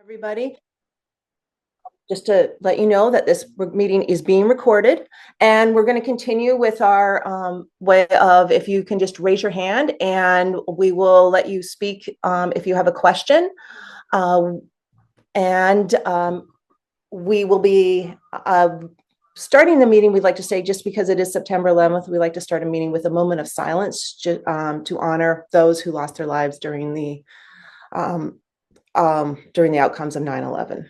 Everybody, just to let you know that this meeting is being recorded, and we're going to continue with our way of, if you can just raise your hand and we will let you speak if you have a question. And we will be starting the meeting. We'd like to say, just because it is September 11th, we like to start a meeting with a moment of silence to honor those who lost their lives during the outcomes of 9/11.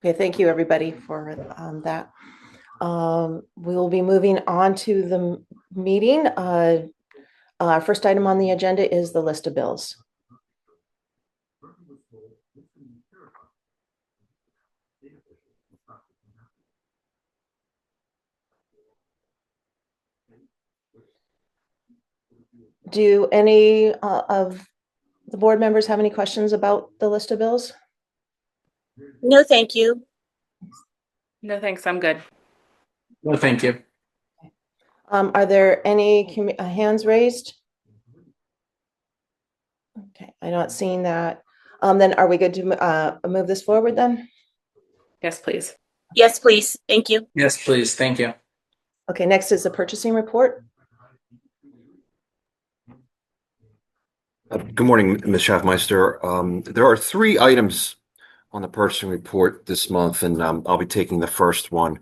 Okay, thank you everybody for that. We will be moving on to the meeting. Our first item on the agenda is the list of bills. Do any of the board members have any questions about the list of bills? No, thank you. No, thanks. I'm good. No, thank you. Are there any hands raised? Okay, I'm not seeing that. Then are we good to move this forward then? Yes, please. Yes, please. Thank you. Yes, please. Thank you. Okay, next is the purchasing report. Good morning, Ms. Schaffmeister. There are 3 items on the purchasing report this month, and I'll be taking the first one.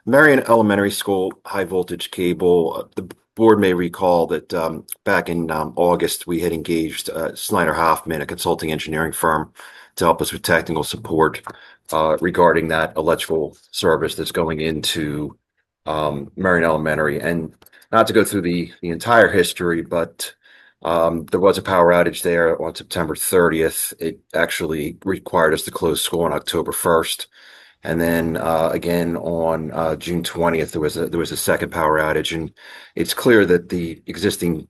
Marion Elementary School high voltage cable. The board may recall that back in August, we had engaged Snyder Hoffman, a consulting engineering firm, to help us with technical support regarding that electrical service that's going into Marion Elementary. And not to go through the entire history, but there was a power outage there on September 30th. It actually required us to close school on October 1st. And then again on June 20th, there was a second power outage. And it's clear that the existing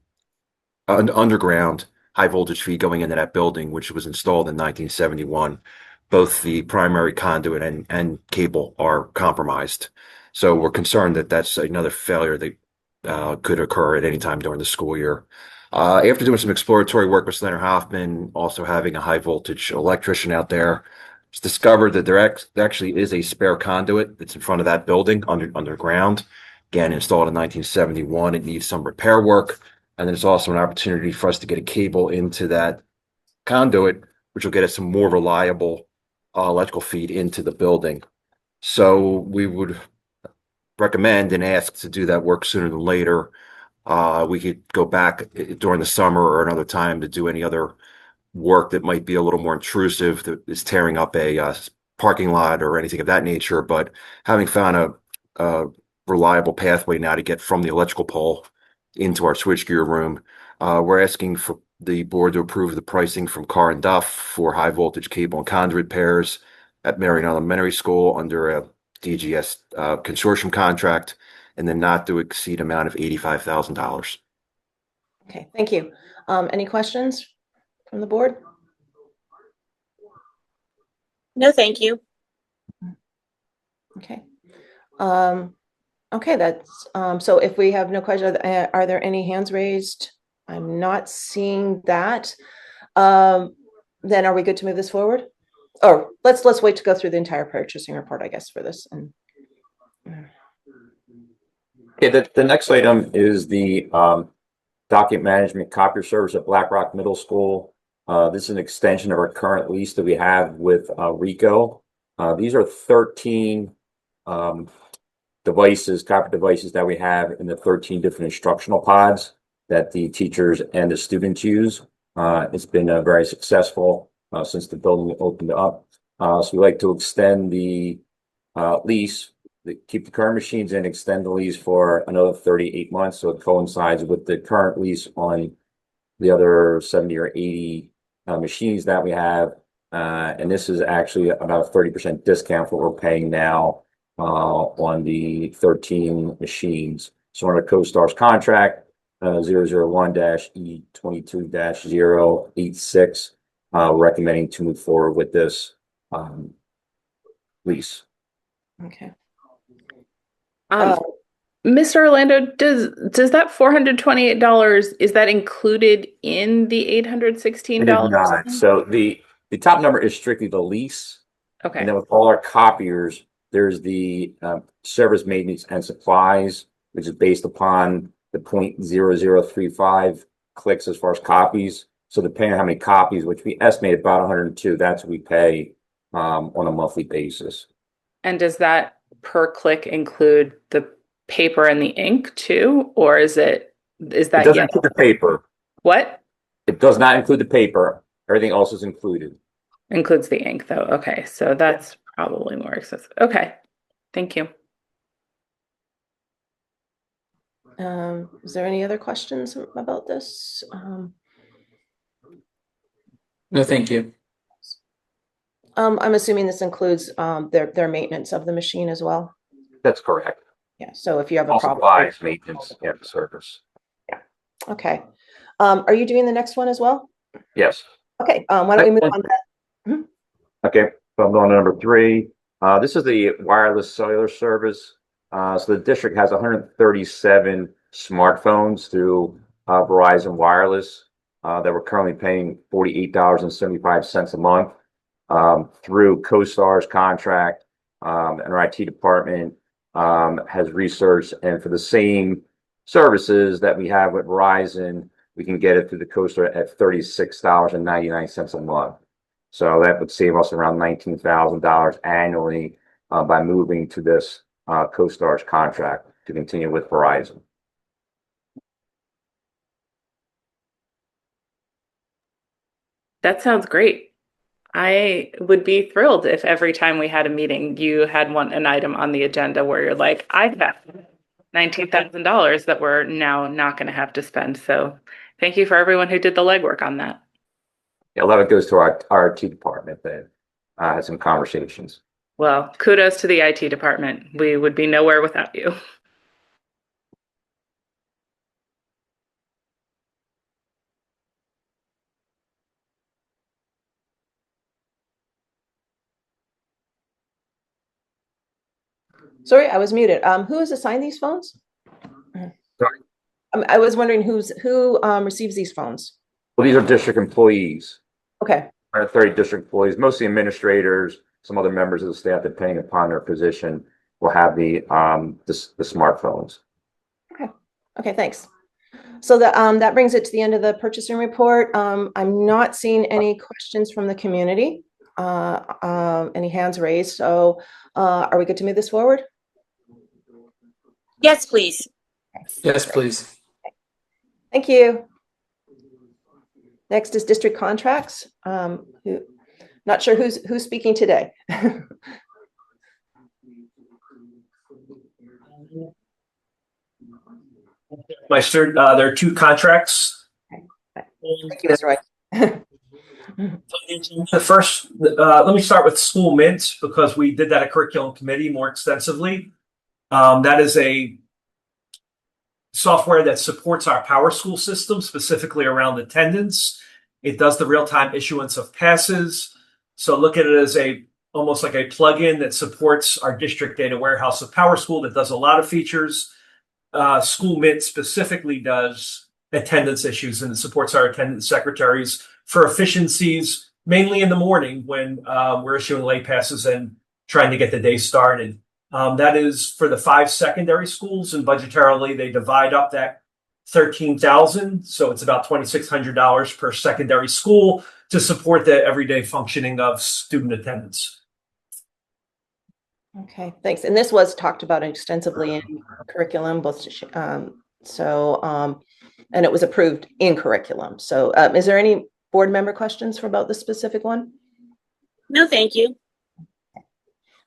underground high voltage feed going into that building, which was installed in 1971, both the primary conduit and cable are compromised. So we're concerned that that's another failure that could occur at any time during the school year. After doing some exploratory work with Snyder Hoffman, also having a high voltage electrician out there, it's discovered that there actually is a spare conduit that's in front of that building underground. Again, installed in 1971. It needs some repair work. And there's also an opportunity for us to get a cable into that conduit, which will get us some more reliable electrical feed into the building. So we would recommend and ask to do that work sooner than later. We could go back during the summer or another time to do any other work that might be a little more intrusive, that is tearing up a parking lot or anything of that nature. But having found a reliable pathway now to get from the electrical pole into our switchgear room, we're asking for the board to approve the pricing from Carr and Duff for high voltage cable and conduit pairs at Marion Elementary School under a DGS consortium contract, and then not to exceed amount of $85,000. Okay, thank you. Any questions from the board? No, thank you. Okay. Okay, that's so if we have no questions, are there any hands raised? I'm not seeing that. Then are we good to move this forward? Or let's wait to go through the entire purchasing report, I guess, for this. And Okay, the next item is the document management copier service at Black Rock Middle School. This is an extension of our current lease that we have with Rico. These are 13 devices, copy devices that we have in the 13 different instructional pods that the teachers and the students use. It's been very successful since the building opened up. So we like to extend the lease, keep the current machines and extend the lease for another 38 months. So it coincides with the current lease on the other 70 or 80 machines that we have. And this is actually about a 30% discount for what we're paying now on the 13 machines. So under CoStar's contract, 001-E22-086, recommending to move forward with this lease. Okay. Mr. Orlando, does that $428, is that included in the It $816? is not. So the top number is strictly the lease. And Okay, then with all our copiers, there's the service maintenance and supplies, which is based upon the 0.0035 clicks as far as copies. So depending on how many copies, which we estimate about 102, that's what we pay on a monthly basis. and does that per click include the paper and the ink too? Or is It that doesn't include the paper. What? It does not include the paper. Everything else is included. Includes the ink though. Okay, so that's probably more expensive. Okay, thank you. Is there any other questions about this? No, thank you. I'm assuming this includes their maintenance of the machine as well. That's correct. Yeah. So if you have a All problem, supplies, maintenance, and service. okay. Are you doing the next one as well? Yes. Okay. Why don't we move on to that? Okay, so I'm going to number 3. This is the wireless cellular service. So the district has 137 smartphones through Verizon Wireless that we're currently paying $48.75 a month through CoStar's contract. And our IT department has researched, and for the same services that we have with Verizon, we can get it through the CoStar at $36.99 a month. So that would save us around $19,000 annually by moving to this CoStar's contract to continue with Verizon. That sounds great. I would be thrilled if every time we had a meeting, you had an item on the agenda where you're like, I've got $19,000 that we're now not going to have to spend. So thank you for everyone who did the legwork on that. Yeah, a lot of it goes to our IT department that had some conversations. Well, kudos to the IT department. We would be nowhere without you. Sorry, I was muted. Who has assigned these phones? Sorry. I was wondering who receives these phones. Well, these are district employees, Okay. 130 district employees, mostly administrators, some other members of the staff, depending upon their position, will have the smartphones. Okay, thanks. So that brings it to the end of the purchasing report. I'm not seeing any questions from the community, any hands raised. So are we good to move this forward? Yes, please. Yes, please. Thank you. Next is district contracts. Not sure who's speaking today. Meister, there are 2 contracts. Thank you, Mr. Roy. The first, let me start with School Mint because we did that at Curriculum Committee more extensively. That is a software that supports our Power School system, specifically around attendance. It does the real-time issuance of passes. So look at it as almost like a plugin that supports our district data warehouse of Power School that does a lot of features. School Mint specifically does attendance issues, and it supports our attendance secretaries for efficiencies, mainly in the morning when we're issuing late passes and trying to get the day started. That is for the 5 secondary schools, and budgetarily they divide up that $13,000. So it's about $2,600 per secondary school to support the everyday functioning of student attendance. Okay, thanks. And this was talked about extensively in curriculum, both, and it was approved in curriculum. So is there any board member questions for about this specific one? No, thank you.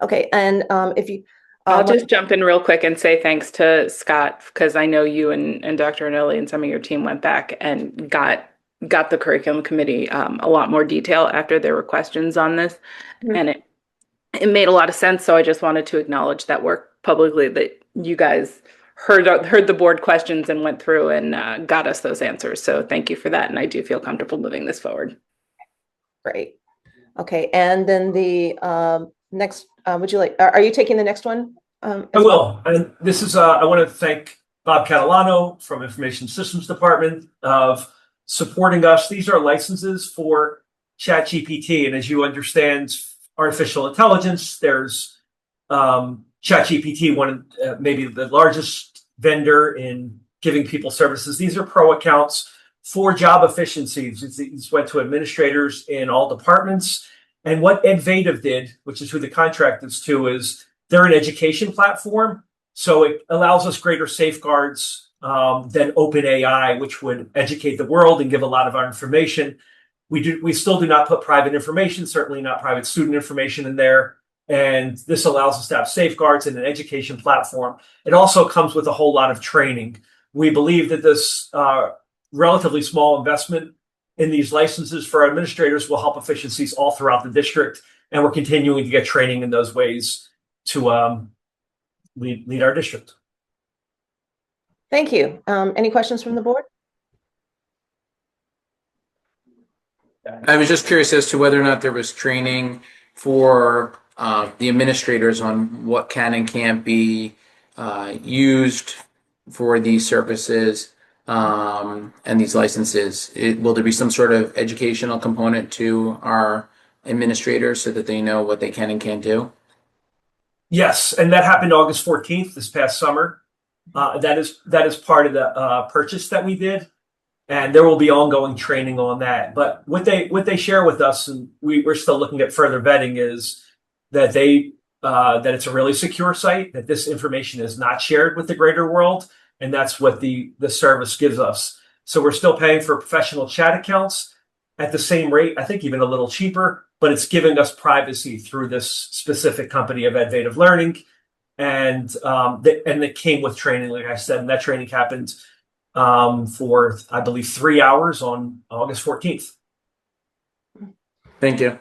Okay, and if you. I'll just jump in real quick and say thanks to Scott, because I know you and Dr. Anelli and some of your team went back and got the curriculum committee a lot more detail after there were questions on this. Mhm. And it made a lot of sense. So I just wanted to acknowledge that work publicly, that you guys heard the board questions and went through and got us those answers. So thank you for that. And I do feel comfortable moving this forward. Great. Okay, and then the next, would you like, are you taking the next one? I will. And this is, I want to thank Bob Catalano from Information Systems Department of supporting us. These are licenses for ChatGPT. And as you understand, artificial intelligence, there's ChatGPT, one maybe the largest vendor in giving people services. These are pro accounts for job efficiencies. These went to administrators in all departments. And what EdVative did, which is who the contract is to, is they're an education platform. So it allows us greater safeguards than OpenAI, which would educate the world and give a lot of our information. We still do not put private information, certainly not private student information in there. And this allows us to have safeguards in an education platform. It also comes with a whole lot of training. We believe that this relatively small investment in these licenses for our administrators will help efficiencies all throughout the district. And we're continuing to get training in those ways to lead our district. Thank you. Any questions from the board? I was just curious as to whether or not there was training for the administrators on what can and can't be used for these services and these licenses. Will there be some sort of educational component to our administrators so that they know what they can and can't do? Yes, and that happened August 14th, this past summer. That is part of the purchase that we did, and there will be ongoing training on that. But what they share with us, and we're still looking at further vetting, is that that it's a really secure site, that this information is not shared with the greater world, and that's what the service gives us. So we're still paying for professional chat accounts at the same rate, I think even a little cheaper, but it's giving us privacy through this specific company of EdVative Learning. And it came with training, like I said, and that training happened for, I believe, 3 hours on August 14th. Thank you.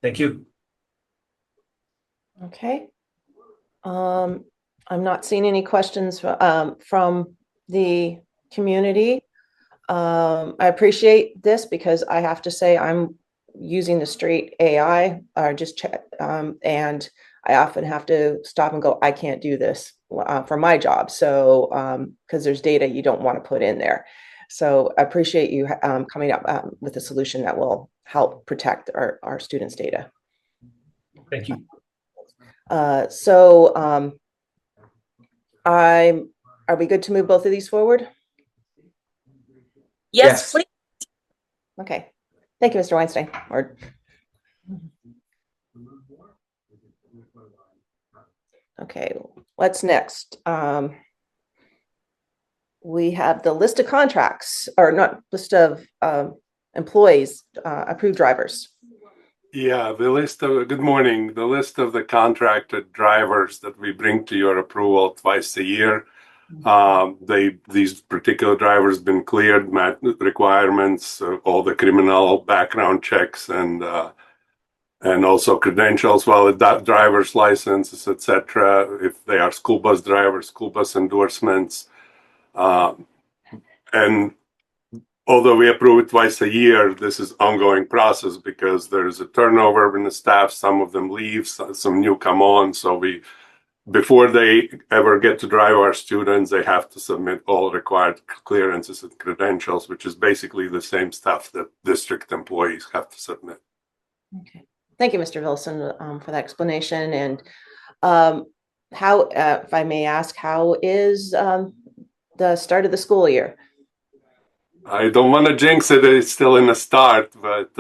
Thank you. Okay. I'm not seeing any questions from the community. I appreciate this because I have to say I'm using the straight AI or just chat, and I often have to stop and go, I can't do this for my job. So, because there's data you don't want to put in there. So I appreciate you coming up with a solution that will help protect our students' data. Thank you. Are we good to move both of these forward? Yes, please. Okay. Thank you, Mr. Weinstein. Okay, what's next? We have the list of contracts, or not list of employees, approved drivers. Yeah, good morning. The list of the contracted drivers that we bring to your approval twice a year. These particular drivers been cleared, met requirements, all the criminal background checks and also credentials, driver's licenses, etc. If they are school bus drivers, school bus endorsements, and although we approve it twice a year, this is ongoing process because there's a turnover in the staff. Some of them leave, some new come on. So before they ever get to drive our students, they have to submit all required clearances and credentials, which is basically the same stuff that district employees have to submit. Okay. Thank you, Mr. Wilson, for that explanation. And how, if I may ask, how is the start of the school year? I don't want to jinx it. It's still in the start, but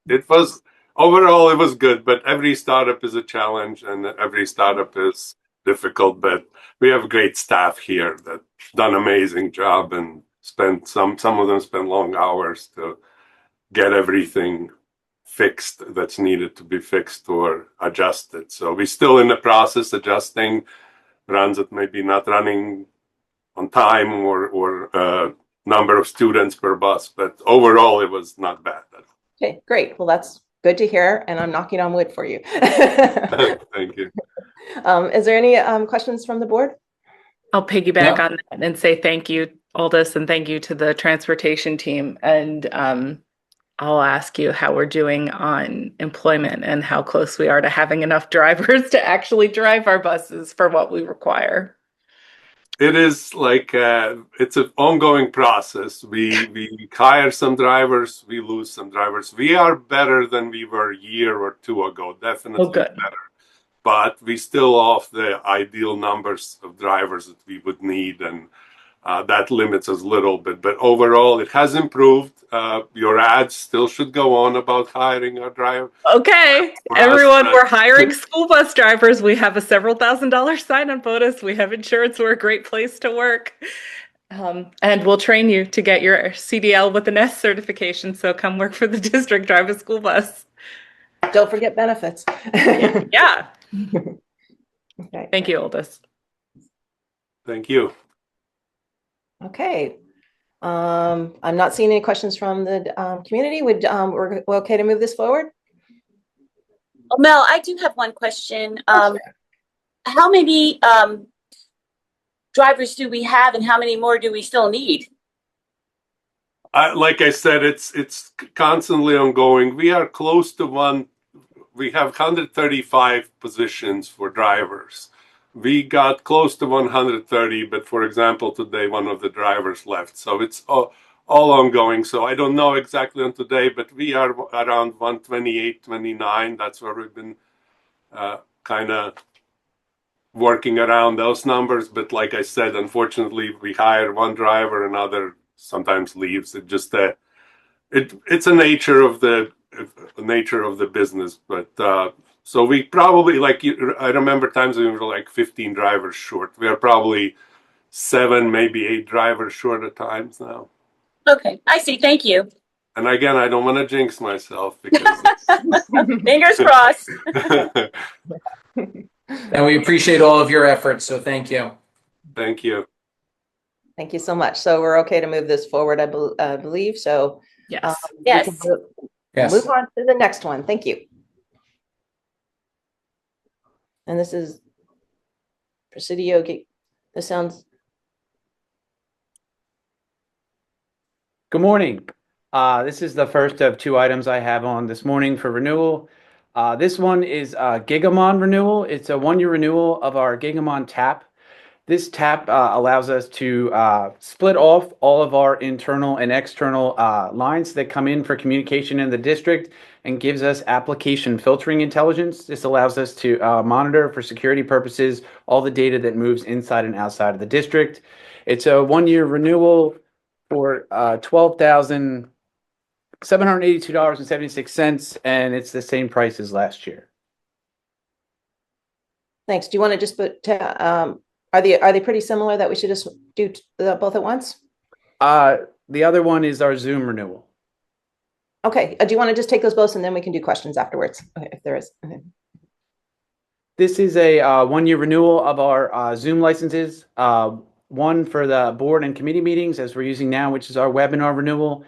it was overall it was good. But every startup is a challenge, and every startup is difficult. But we have great staff here that done amazing job and spent some of them spend long hours to get everything fixed that's needed to be fixed or adjusted. So we're still in the process adjusting runs that maybe not running on time or number of students per bus, but overall it was not bad. Okay, great. Well, that's good to hear, and I'm knocking on wood for you. Thank you. Is there any questions from the board? I'll piggyback Yeah. on that and say thank you, Aldous, and thank you to the transportation team. And I'll ask you how we're doing on employment and how close we are to having enough drivers to actually drive our buses for what we require. It is like it's an ongoing process. We hire some drivers, we lose some drivers. We are better than we were a year or two ago, definitely Oh, good. better. But we still off the ideal numbers of drivers that we would need, and that limits us a little bit. But overall, it has improved. Your ads still should go on about hiring a driver. Okay, For us, everyone, we're hiring school bus drivers. We have a several $1,000 sign-on bonus. We have insurance. We're a great place to work. And we'll train you to get your CDL with an S certification. So come work for the district, drive a school bus. Don't forget benefits. Yeah. Okay. Thank you, Aldous. Thank you. Okay. I'm not seeing any questions from the community. We're okay to move this forward? Well, Mel, I do have one question. How many drivers do we have, and how many more do we still need? Like I said, it's constantly ongoing. We are close to one. We have 135 positions for drivers. We got close to 130, but for example, today one of the drivers left. So it's all ongoing. So I don't know exactly on today, but we are around 128, 29. That's where we've been kind of working around those numbers. But like I said, unfortunately, we hire one driver, another sometimes leaves. It just it's a nature of the business. But so we probably I remember times we were like 15 drivers short. We are probably 7, maybe 8 drivers short at times now. Okay, I see. Thank you. And again, I don't want to jinx myself because Fingers crossed. And we appreciate all of your efforts, so thank you. Thank you. Thank you so much. So we're okay to move this forward, I believe. So Yes. we Yes. can Yes. move on to the next one. Thank you. And this is Presidio. This sounds. Good morning. This is the first of 2 items I have on this morning for renewal. This one is Gigamon renewal. It's a 1-year renewal of our Gigamon tap. This tap allows us to split off all of our internal and external lines that come in for communication in the district and gives us application filtering intelligence. This allows us to monitor for security purposes all the data that moves inside and outside of the district. It's a 1-year renewal for $12,782.76, and it's the same price as last year. Thanks. Do you want to just put? Are they pretty similar that we should just do both at once? The other one is our Zoom renewal. Okay. Do you want to just take those both and then we can do questions afterwards, if there is? Okay. This is a 1-year renewal of our Zoom licenses. One for the board and committee meetings, as we're using now, which is our webinar renewal,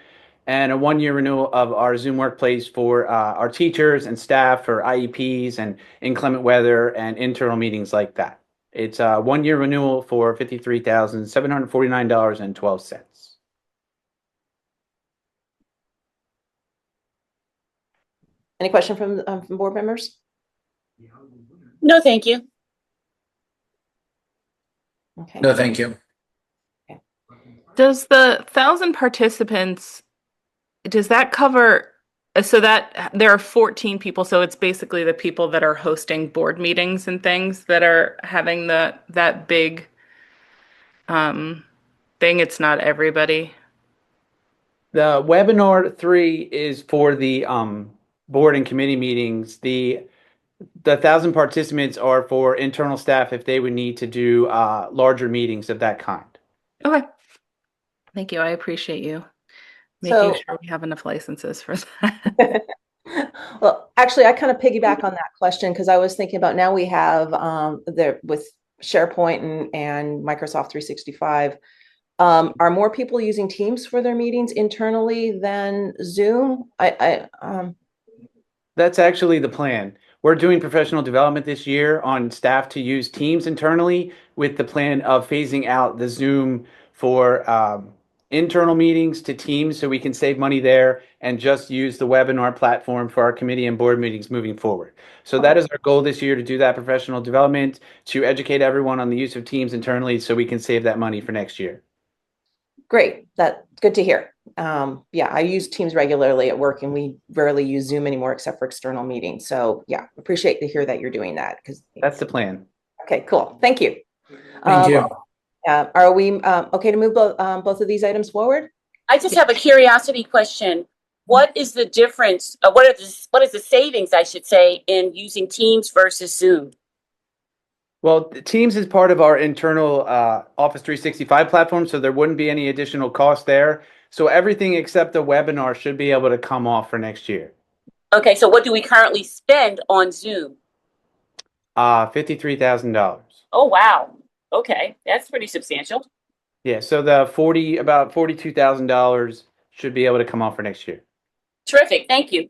and a 1-year renewal of our Zoom workplace for our teachers and staff for IEPs and inclement weather and internal meetings like that. It's a 1-year renewal for $53,749.12. Any question from board members? No, thank you. Okay. No, thank you. Does the 1,000 participants, does that cover, so that there are 14 people, so it's basically the people that are hosting board meetings and things that are having that big thing? It's not everybody. The webinar 3 is for the board and committee meetings. The 1,000 participants are for internal staff if they would need to do larger meetings of that kind. Okay. Thank you. I appreciate you So- making sure we have enough licenses for that. Well, actually, I kind of piggyback on that question because I was thinking about now we have there with SharePoint and Microsoft 365. Are more people using Teams for their meetings internally than Zoom? That's actually the plan. We're doing professional development this year on staff to use Teams internally with the plan of phasing out the Zoom for internal meetings to Teams so we can save money there and just use the webinar platform for our committee and board meetings moving forward. So that is our goal this year, to do that professional development, to educate everyone on the use of Teams internally so we can save that money for next year. Great, that's good to hear. Yeah, I use Teams regularly at work and we rarely use Zoom anymore except for external meetings. So yeah, appreciate to hear that you're doing that because That's the plan. okay, cool. Thank you. Thank you. Are we okay to move both of these items forward? I just have a curiosity question. What is the difference? What is the savings, I should say, in using Teams versus Zoom? Well, Teams is part of our internal Office 365 platform, so there wouldn't be any additional cost there. So everything except the webinar should be able to come off for next year. Okay, so what do we currently spend on Zoom? $53,000. Oh, wow. Okay, that's pretty substantial. Yeah, so about $42,000 should be able to come off for next year. Terrific, thank you.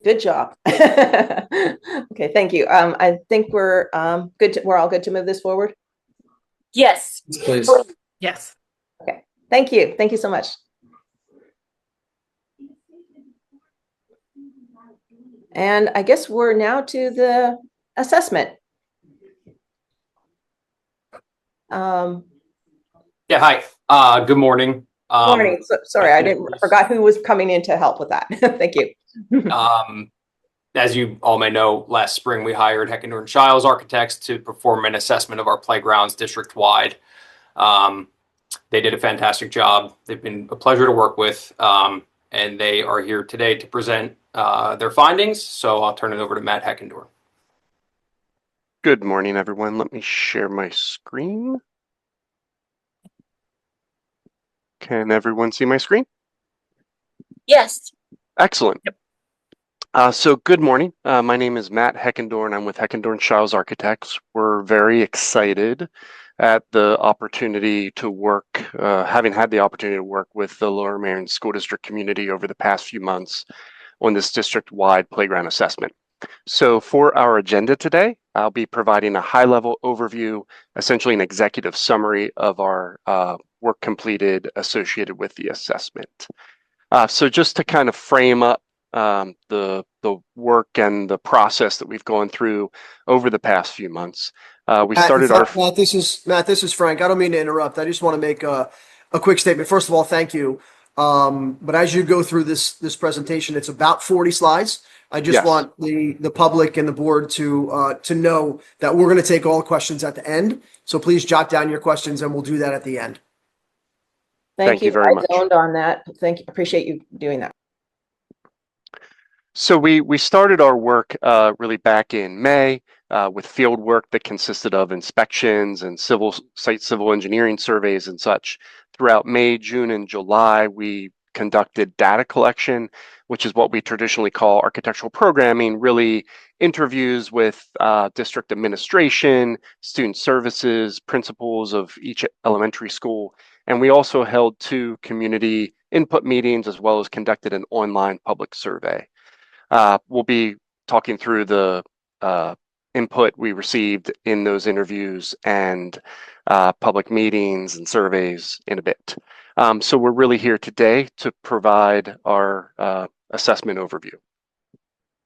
Good job. Okay, thank you. I think we're good. We're all good to move this forward. Yes. Please. Yes. Okay, thank you. Thank you so much. And I guess we're now to the assessment. Yeah, hi. Good morning. Morning. Sorry, I forgot who was coming in to help with that. Thank you. As you all may know, last spring we hired Heckendorf & Shiles architects to perform an assessment of our playgrounds district-wide. They did a fantastic job. They've been a pleasure to work with, and they are here today to present their findings. So I'll turn it over to Matt Heckendorf. Good morning, everyone. Let me share my screen. Can everyone see my screen? Yes. Excellent. So good morning. My name is Matt Heckendorf, and I'm with Heckendorf & Shiles Architects. We're very excited at the opportunity to work, having had the opportunity to work with the Lower Merion School District community over the past few months on this district-wide playground assessment. So for our agenda today, I'll be providing a high-level overview, essentially an executive summary of our work completed associated with the assessment. So just to kind of frame up the work and the process that we've gone through over the past few months, we started our... Matt, this is Frank. I don't mean to interrupt. I just want to make a quick statement. First of all, thank you. But as you go through this presentation, it's about 40 slides. I just want the public and the board to know that we're going to take all the questions at the end. So please jot down your questions and we'll do that at the end. Thank you very much. I zoned on that. Thank you. Appreciate you doing that. So we started our work really back in May with field work that consisted of inspections and civil engineering surveys and such. Throughout May, June, and July, we conducted data collection, which is what we traditionally call architectural programming, really interviews with district administration, student services, principals of each elementary school. And we also held 2 community input meetings as well as conducted an online public survey. We'll be talking through the input we received in those interviews and public meetings and surveys in a bit. So we're really here today to provide our assessment overview.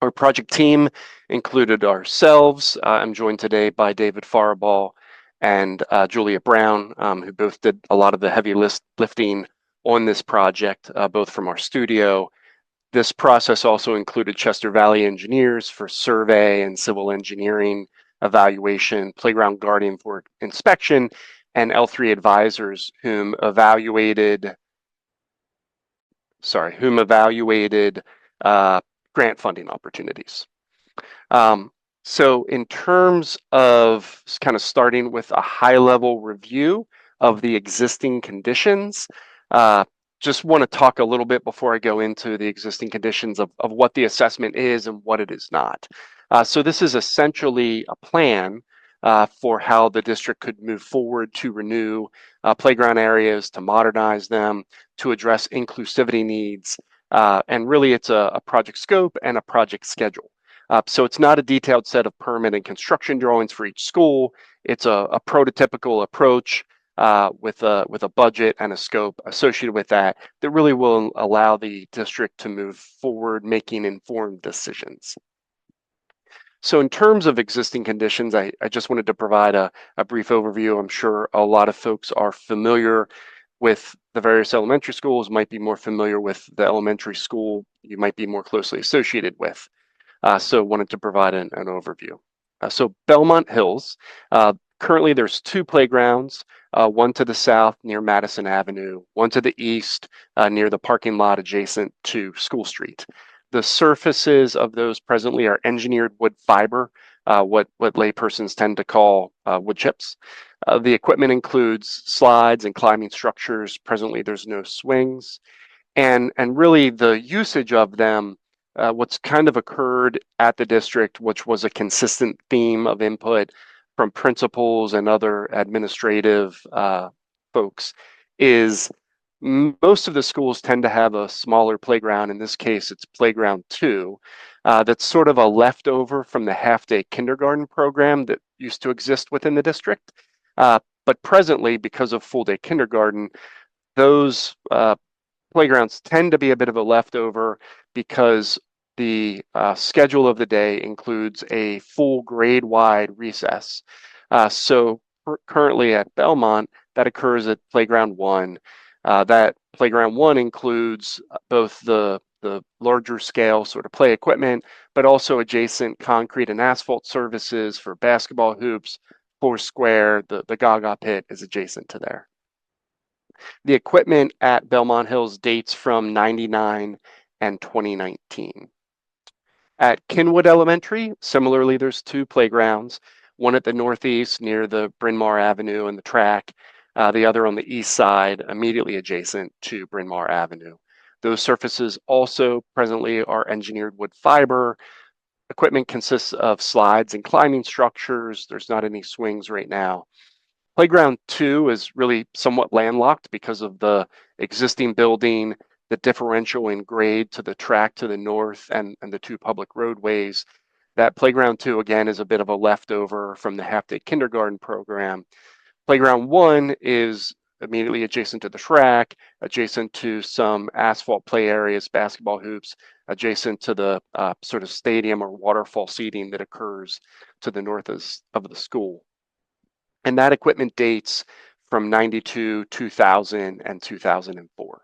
Our project team included ourselves. I'm joined today by David Faribault and Julia Brown, who both did a lot of the heavy lifting on this project, both from our studio. This process also included Chester Valley engineers for survey and civil engineering evaluation, playground guardian for inspection, and L3 advisors whom evaluated grant funding opportunities. So in terms of kind of starting with a high-level review of the existing conditions, just want to talk a little bit before I go into the existing conditions of what the assessment is and what it is not. So this is essentially a plan for how the district could move forward to renew playground areas, to modernize them, to address inclusivity needs, and really it's a project scope and a project schedule. So it's not a detailed set of permit and construction drawings for each school. It's a prototypical approach with a budget and a scope associated with that really will allow the district to move forward making informed decisions. So in terms of existing conditions, I just wanted to provide a brief overview. I'm sure a lot of folks are familiar with the various elementary schools, might be more familiar with the elementary school you might be more closely associated with. So wanted to provide an overview. So Belmont Hills, currently there's 2 playgrounds, one to the south near Madison Avenue, one to the east near the parking lot adjacent to School Street. The surfaces of those presently are engineered wood fiber, what laypersons tend to call wood chips. The equipment includes slides and climbing structures. Presently there's no swings. And really the usage of them, what's kind of occurred at the district, which was a consistent theme of input from principals and other administrative folks, is most of the schools tend to have a smaller playground. In this case, it's playground 2. That's sort of a leftover from the half-day kindergarten program that used to exist within the district. But presently, because of full-day kindergarten, those playgrounds tend to be a bit of a leftover because the schedule of the day includes a full grade-wide recess. So currently at Belmont, that occurs at Playground 1. That Playground 1 includes both the larger scale sort of play equipment, but also adjacent concrete and asphalt services for basketball hoops, Foursquare, the Gaga pit is adjacent to there. The equipment at Belmont Hills dates from '99 and 2019. At Kinwood Elementary, similarly, there's 2 playgrounds, one at the northeast near the Bryn Mawr Avenue and the track, the other on the east side, immediately adjacent to Bryn Mawr Avenue. Those surfaces also presently are engineered wood fiber. Equipment consists of slides and climbing structures. There's not any swings right now. Playground 2 is really somewhat landlocked because of the existing building, the differential in grade to the track to the north, and the 2 public roadways. That Playground 2, again, is a bit of a leftover from the half-day kindergarten program. Playground 1 is immediately adjacent to the track, adjacent to some asphalt play areas, basketball hoops, adjacent to the sort of stadium or waterfall seating that occurs to the north of the school. And that equipment dates from '92, 2000, and 2004.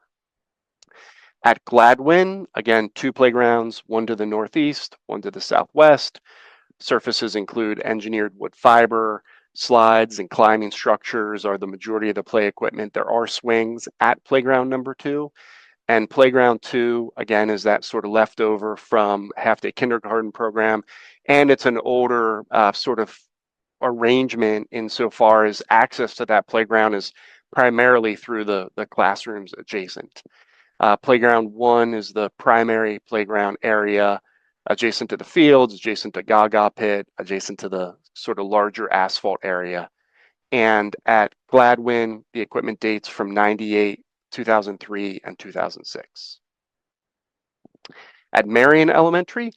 At Gladwin, again, 2 playgrounds, one to the northeast, one to the southwest. Surfaces include engineered wood fiber, slides and climbing structures are the majority of the play equipment. There are swings at playground number 2. And playground 2, again, is that sort of leftover from half-day kindergarten program. And it's an older sort of arrangement insofar as access to that playground is primarily through the classrooms adjacent. Playground 1 is the primary playground area adjacent to the fields, adjacent to Gaga pit, adjacent to the sort of larger asphalt area. And at Gladwin, the equipment dates from '98, 2003, and 2006. At Marion Elementary,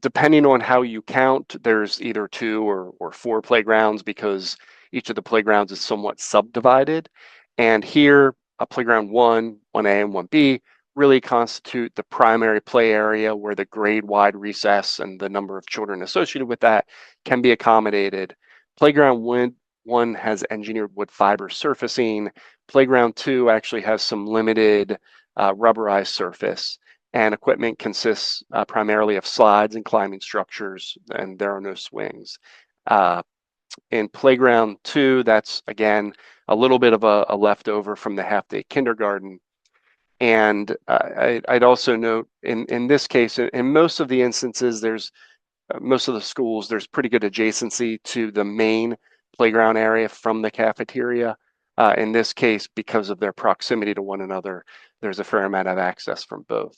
depending on how you count, there's either 2 or 4 playgrounds because each of the playgrounds is somewhat subdivided. And here, a playground 1, 1A, and 1B really constitute the primary play area where the grade-wide recess and the number of children associated with that can be accommodated. Playground 1 has engineered wood fiber surfacing. Playground 2 actually has some limited rubberized surface. And equipment consists primarily of slides and climbing structures, and there are no swings. In Playground 2, that's again a little bit of a leftover from the half-day kindergarten. And I'd also note in this case, in most of the instances, most of the schools, there's pretty good adjacency to the main playground area from the cafeteria. In this case, because of their proximity to one another, there's a fair amount of access from both.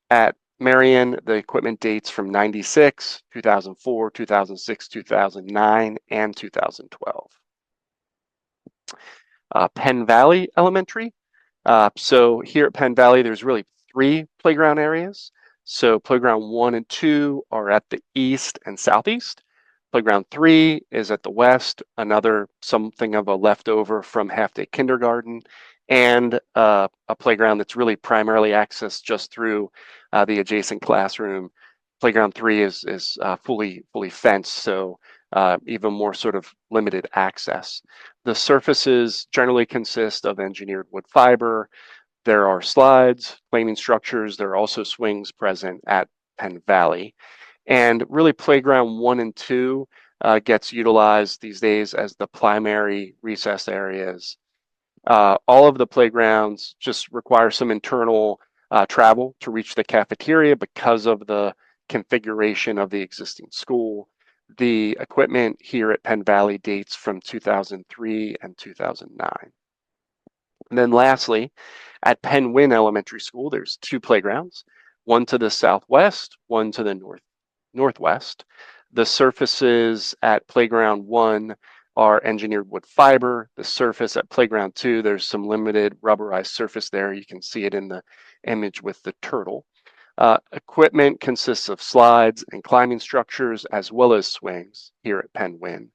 At Marion, the equipment dates from 96, 2004, 2006, 2009, and 2012. Penn Valley Elementary. So here at Penn Valley, there's really 3 playground areas. So playground 1 and 2 are at the east and southeast. Playground 3 is at the west, another something of a leftover from half-day kindergarten, and a playground that's really primarily accessed just through the adjacent classroom. Playground 3 is fully fenced, so even more sort of limited access. The surfaces generally consist of engineered wood fiber. There are slides, planing structures. There are also swings present at Penn Valley. And really playground 1 and 2 gets utilized these days as the primary recess areas. All of the playgrounds just require some internal travel to reach the cafeteria because of the configuration of the existing school. The equipment here at Penn Valley dates from 2003 and 2009. And then lastly, at Penn Wynn Elementary School, there's 2 playgrounds, one to the southwest, one to the northwest. The surfaces at playground 1 are engineered wood fiber. The surface at playground 2, there's some limited rubberized surface there. You can see it in the image with the turtle. Equipment consists of slides and climbing structures as well as swings here at Penn Wynn.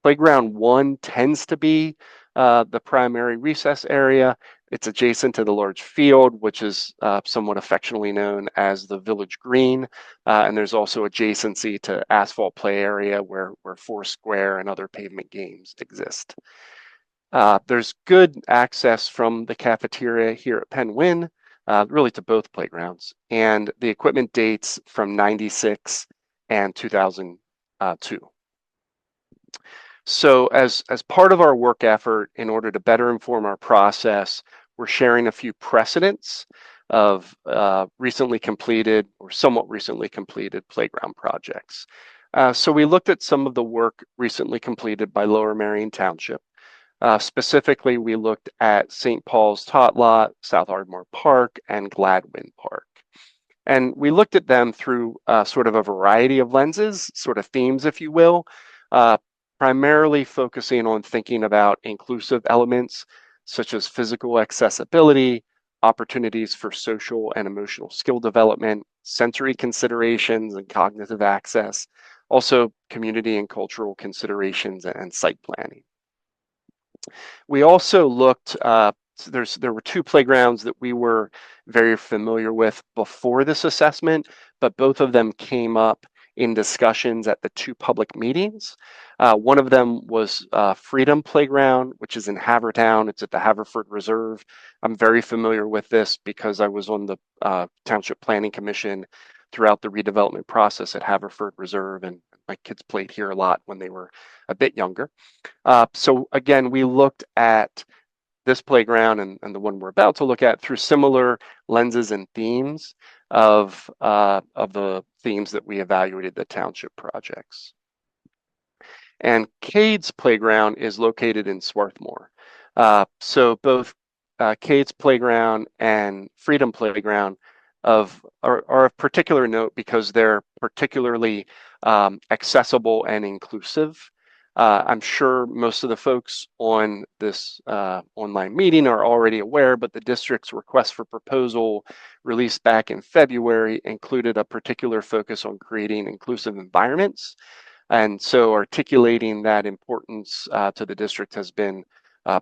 Playground 1 tends to be the primary recess area. It's adjacent to the large field, which is somewhat affectionately known as the Village Green. And there's also adjacency to asphalt play area where Foursquare and other pavement games exist. There's good access from the cafeteria here at Penn Wynn, really to both playgrounds. And the equipment dates from 96 and 2002. So as part of our work effort, in order to better inform our process, we're sharing a few precedents of recently completed or somewhat recently completed playground projects. So we looked at some of the work recently completed by Lower Marion Township. Specifically, we looked at St. Paul's Tot Lot, South Ardmore Park, and Gladwin Park. And we looked at them through sort of a variety of lenses, sort of themes, if you will, primarily focusing on thinking about inclusive elements such as physical accessibility, opportunities for social and emotional skill development, sensory considerations and cognitive access, also community and cultural considerations and site planning. We also looked, there were 2 playgrounds that we were very familiar with before this assessment, but both of them came up in discussions at the 2 public meetings. One of them was Freedom Playground, which is in Havertown. It's at the Haverford Reserve. I'm very familiar with this because I was on the Township Planning Commission throughout the redevelopment process at Haverford Reserve, and my kids played here a lot when they were a bit younger. So again, we looked at this playground and the one we're about to look at through similar lenses and themes of the themes that we evaluated the township projects. And Cade's Playground is located in Swarthmore. So both Cade's Playground and Freedom Playground are of particular note because they're particularly accessible and inclusive. I'm sure most of the folks on this online meeting are already aware, but the district's request for proposal released back in February included a particular focus on creating inclusive environments. And so articulating that importance to the district has been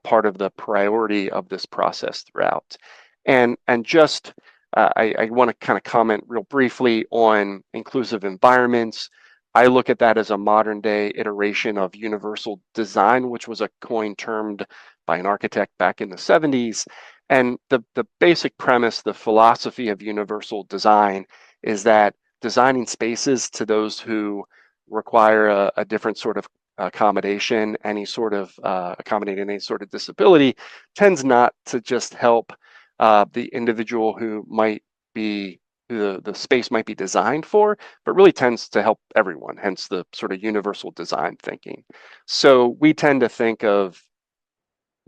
part of the priority of this process throughout. And just, I want to kind of comment real briefly on inclusive environments. I look at that as a modern day iteration of universal design, which was a coin termed by an architect back in the 70s. And the basic premise, the philosophy of universal design is that designing spaces to those who require a different sort of accommodation, any sort of accommodating any sort of disability, tends not to just help the individual who might be the space might be designed for, but really tends to help everyone, hence the sort of universal design thinking. So we tend to think of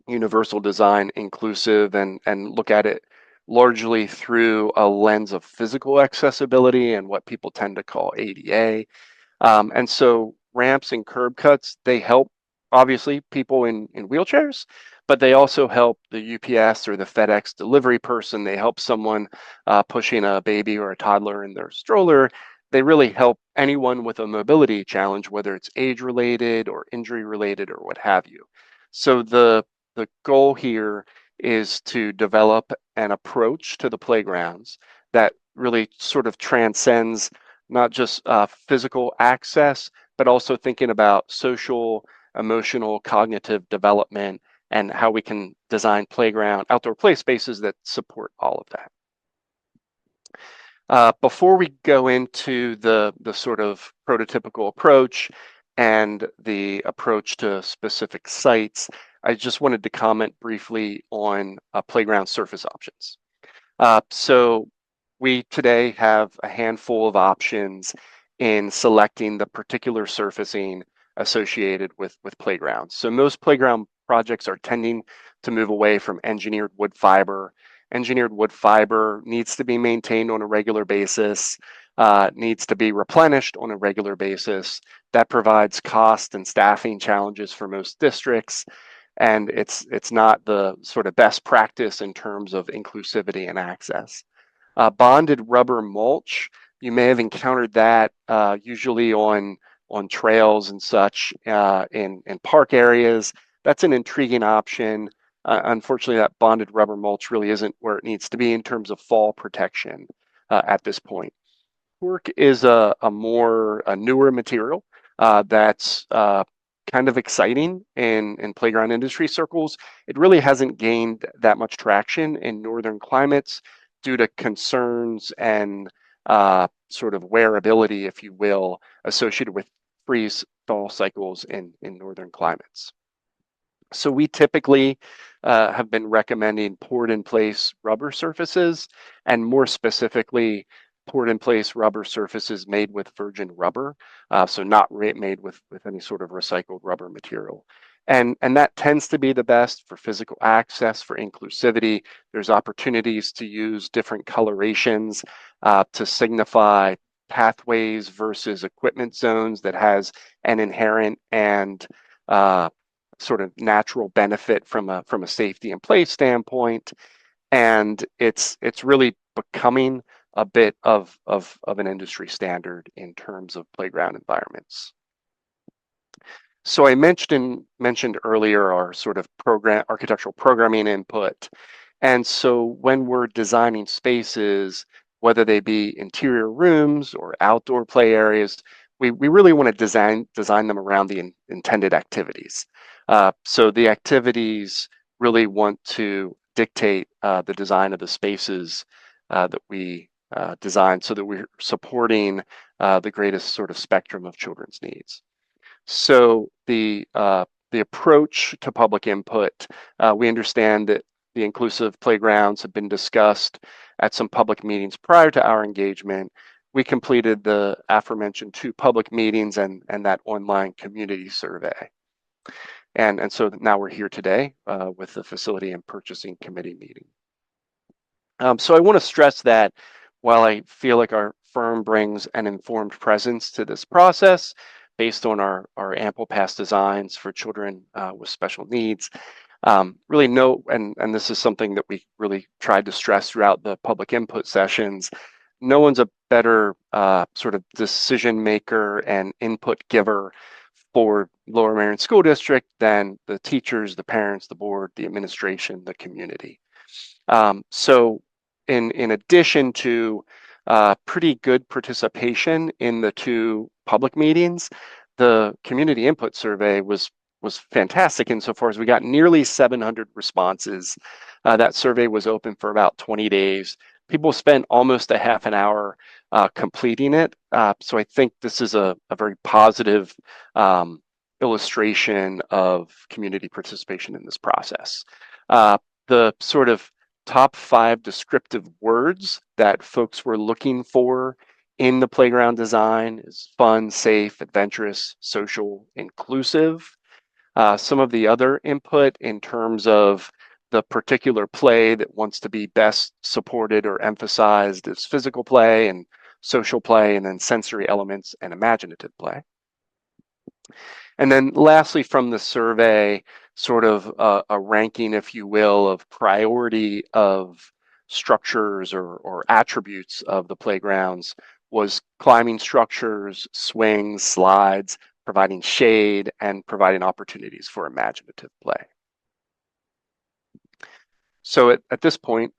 universal design inclusive and look at it largely through a lens of physical accessibility and what people tend to call ADA. And so ramps and curb cuts, they help obviously people in wheelchairs, but they also help the UPS or the FedEx delivery person. They help someone pushing a baby or a toddler in their stroller. They really help anyone with a mobility challenge, whether it's age related or injury related or what have you. So the goal here is to develop an approach to the playgrounds that really sort of transcends not just physical access, but also thinking about social, emotional, cognitive development and how we can design outdoor play spaces that support all of that. Before we go into the sort of prototypical approach and the approach to specific sites, I just wanted to comment briefly on playground surface options. So we today have a handful of options in selecting the particular surfacing associated with playgrounds. So most playground projects are tending to move away from engineered wood fiber. Engineered wood fiber needs to be maintained on a regular basis, needs to be replenished on a regular basis. That provides cost and staffing challenges for most districts, and it's not the sort of best practice in terms of inclusivity and access. Bonded rubber mulch, you may have encountered that usually on trails and such in park areas. That's an intriguing option. Unfortunately, that bonded rubber mulch really isn't where it needs to be in terms of fall protection at this point. Cork is a newer material that's kind of exciting in playground industry circles. It really hasn't gained that much traction in northern climates due to concerns and sort of wearability, if you will, associated with freeze thaw cycles in northern climates. So we typically have been recommending poured in place rubber surfaces, and more specifically, poured in place rubber surfaces made with virgin rubber, so not made with any sort of recycled rubber material. And that tends to be the best for physical access, for inclusivity. There's opportunities to use different colorations to signify pathways versus equipment zones that has an inherent and sort of natural benefit from a safety and play standpoint. And it's really becoming a bit of an industry standard in terms of playground environments. So I mentioned earlier our sort of architectural programming input. And so when we're designing spaces, whether they be interior rooms or outdoor play areas, we really want to design them around the intended activities. So the activities really want to dictate the design of the spaces that we design so that we're supporting the greatest sort of spectrum of children's needs. So the approach to public input, we understand that the inclusive playgrounds have been discussed at some public meetings prior to our engagement. We completed the aforementioned 2 public meetings and that online community survey. And so now we're here today with the facility and purchasing committee meeting. So I want to stress that while I feel like our firm brings an informed presence to this process based on our ample past designs for children with special needs, really and this is something that we really tried to stress throughout the public input sessions, no one's a better sort of decision maker and input giver for Lower Merion School District than the teachers, the parents, the board, the administration, the community. So in addition to pretty good participation in the 2 public meetings, the community input survey was fantastic insofar as we got nearly 700 responses. That survey was open for about 20 days. People spent almost a half an hour completing it. So I think this is a very positive illustration of community participation in this process. The sort of top 5 descriptive words that folks were looking for in the playground design is fun, safe, adventurous, social, inclusive. Some of the other input in terms of the particular play that wants to be best supported or emphasized is physical play and social play, and then sensory elements and imaginative play. And then lastly, from the survey, sort of a ranking, if you will, of priority of structures or attributes of the playgrounds was climbing structures, swings, slides, providing shade, and providing opportunities for imaginative play. So at this point,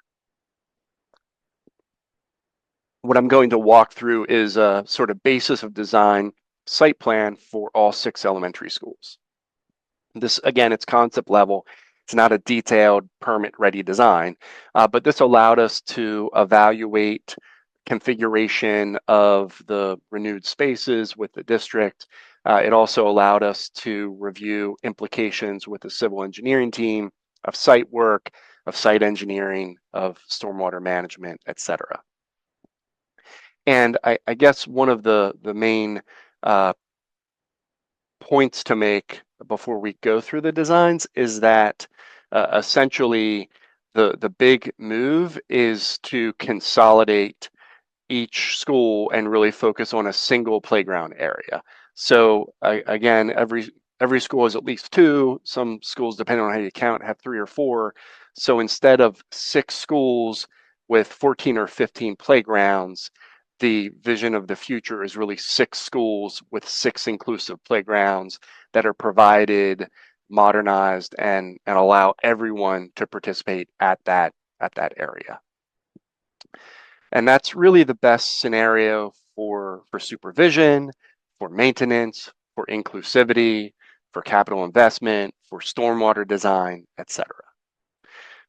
what I'm going to walk through is a sort of basis of design site plan for all 6 elementary schools. This, again, it's concept level. It's not a detailed permit-ready design, but this allowed us to evaluate configuration of the renewed spaces with the district. It also allowed us to review implications with the civil engineering team of site work, of site engineering, of stormwater management, et cetera. And I guess one of the main points to make before we go through the designs is that essentially the big move is to consolidate each school and really focus on a single playground area. So again, every school has at least 2. Some schools, depending on how you count, have 3 or 4. So instead of 6 schools with 14 or 15 playgrounds, the vision of the future is really 6 schools with 6 inclusive playgrounds that are provided, modernized, and allow everyone to participate at that area. And that's really the best scenario for supervision, for maintenance, for inclusivity, for capital investment, for stormwater design, etc.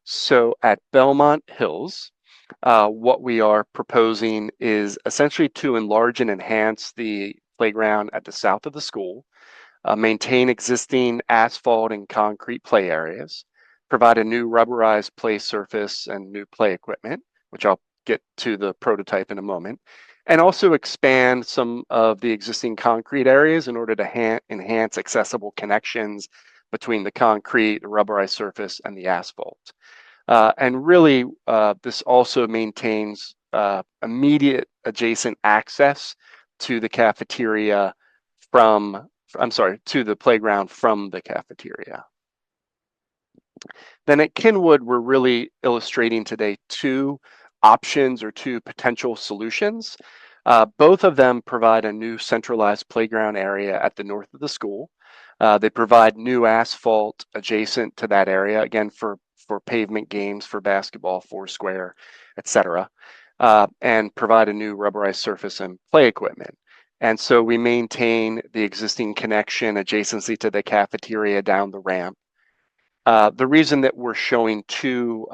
So at Belmont Hills, what we are proposing is essentially to enlarge and enhance the playground at the south of the school, maintain existing asphalt and concrete play areas, provide a new rubberized play surface and new play equipment, which I'll get to the prototype in a moment, and also expand some of the existing concrete areas in order to enhance accessible connections between the concrete, the rubberized surface, and the asphalt. And really, this also maintains immediate adjacent access to the cafeteria to the playground from the cafeteria. Then at Kinwood, we're really illustrating today 2 options or 2 potential solutions. Both of them provide a new centralized playground area at the north of the school. They provide new asphalt adjacent to that area, again, for pavement games, for basketball, foursquare, etc., and provide a new rubberized surface and play equipment. And so we maintain the existing connection adjacency to the cafeteria down the ramp. The reason that we're showing 2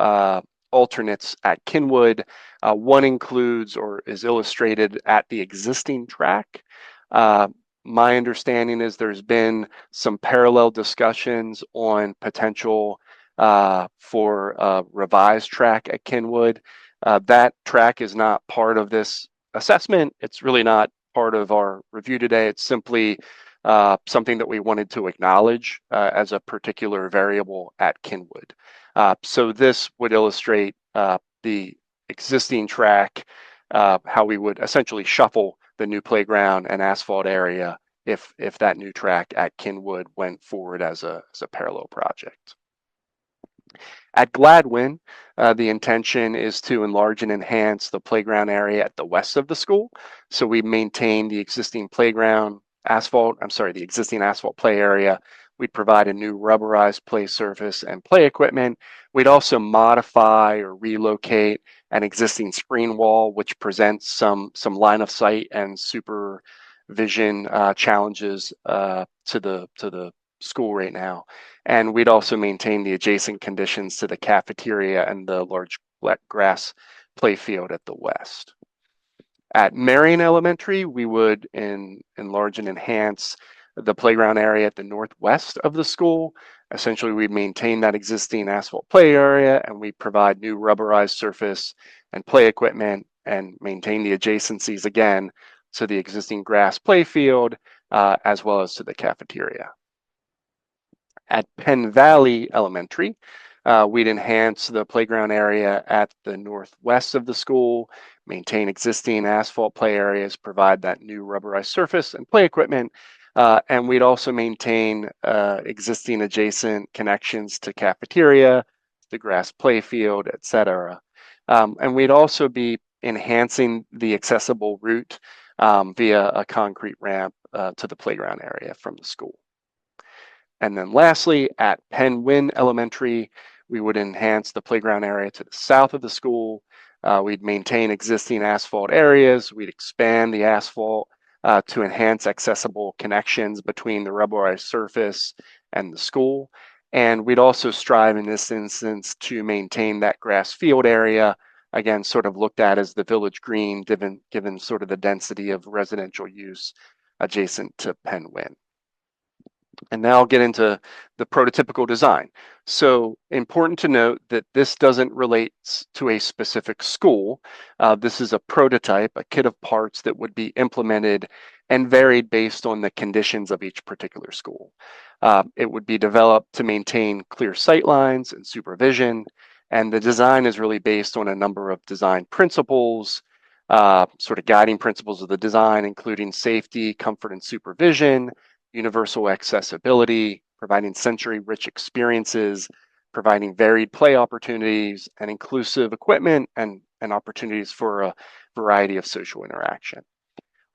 alternates at Kinwood, one includes or is illustrated at the existing track. My understanding is there's been some parallel discussions on potential for a revised track at Kinwood. That track is not part of this assessment. It's really not part of our review today. It's simply something that we wanted to acknowledge as a particular variable at Kinwood. So this would illustrate the existing track, how we would essentially shuffle the new playground and asphalt area if that new track at Kinwood went forward as a parallel project. At Gladwin, the intention is to enlarge and enhance the playground area at the west of the school. So we maintain the existing the existing asphalt play area. We'd provide a new rubberized play surface and play equipment. We'd also modify or relocate an existing screen wall, which presents some line of sight and supervision challenges to the school right now. And we'd also maintain the adjacent conditions to the cafeteria and the large grass play field at the west. At Marion Elementary, we would enlarge and enhance the playground area at the northwest of the school. Essentially, we maintain that existing asphalt play area and we provide new rubberized surface and play equipment and maintain the adjacencies again to the existing grass play field as well as to the cafeteria. At Penn Valley Elementary, we'd enhance the playground area at the northwest of the school, maintain existing asphalt play areas, provide that new rubberized surface and play equipment, and we'd also maintain existing adjacent connections to cafeteria, the grass play field, etc. And we'd also be enhancing the accessible route via a concrete ramp to the playground area from the school. And then lastly, at Penn Wynn Elementary, we would enhance the playground area to the south of the school. We'd maintain existing asphalt areas. We'd expand the asphalt to enhance accessible connections between the rubberized surface and the school. And we'd also strive in this instance to maintain that grass field area, again, sort of looked at as the village green, given sort of the density of residential use adjacent to Penn Wynn. And now I'll get into the prototypical design. So important to note that this doesn't relate to a specific school. This is a prototype, a kit of parts that would be implemented and varied based on the conditions of each particular school. It would be developed to maintain clear sight lines and supervision. And the design is really based on a number of design principles, sort of guiding principles of the design, including safety, comfort, and supervision, universal accessibility, providing sensory-rich experiences, providing varied play opportunities, and inclusive equipment and opportunities for a variety of social interaction.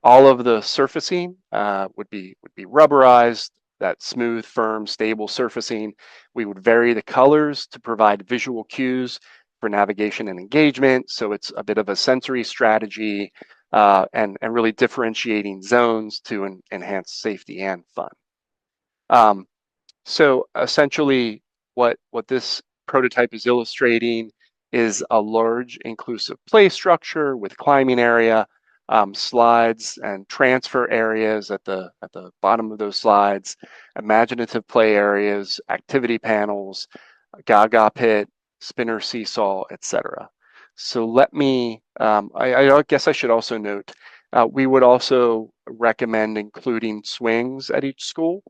All of the surfacing would be rubberized, that smooth, firm, stable surfacing. We would vary the colors to provide visual cues for navigation and engagement. So it's a bit of a sensory strategy and really differentiating zones to enhance safety and fun. So essentially what this prototype is illustrating is a large inclusive play structure with climbing area, slides and transfer areas at the bottom of those slides, imaginative play areas, activity panels, gaga pit, spinner seesaw, etc. So let me, I guess I should also note, we would also recommend including swings at each school.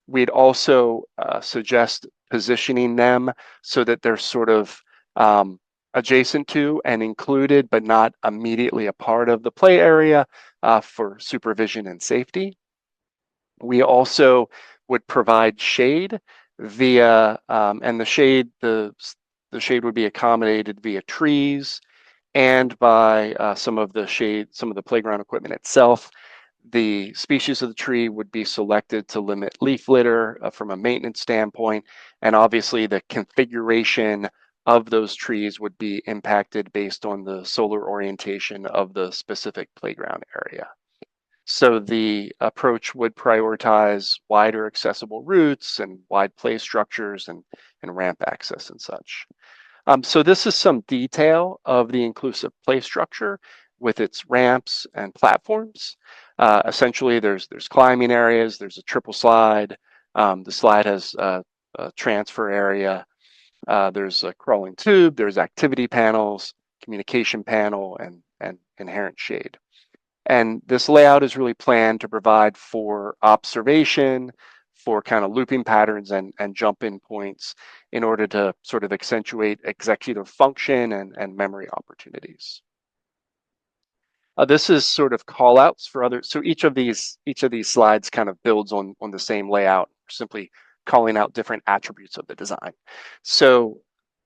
We'd also suggest positioning them so that they're sort of adjacent to and included, but not immediately a part of the play area for supervision and safety. We also would provide shade via, and the shade would be accommodated via trees and by some of the playground equipment itself. The species of the tree would be selected to limit leaf litter from a maintenance standpoint, and obviously the configuration of those trees would be impacted based on the solar orientation of the specific playground area. So the approach would prioritize wider accessible routes and wide play structures and ramp access and such. So this is some detail of the inclusive play structure with its ramps and platforms. Essentially, there's climbing areas, there's a triple slide. The slide has a transfer area. There's a crawling tube, there's activity panels, communication panel, and inherent shade. And this layout is really planned to provide for observation, for kind of looping patterns and jump-in points in order to sort of accentuate executive function and memory opportunities. This is sort of call outs for other, so each of these slides kind of builds on the same layout, simply calling out different attributes of the design. So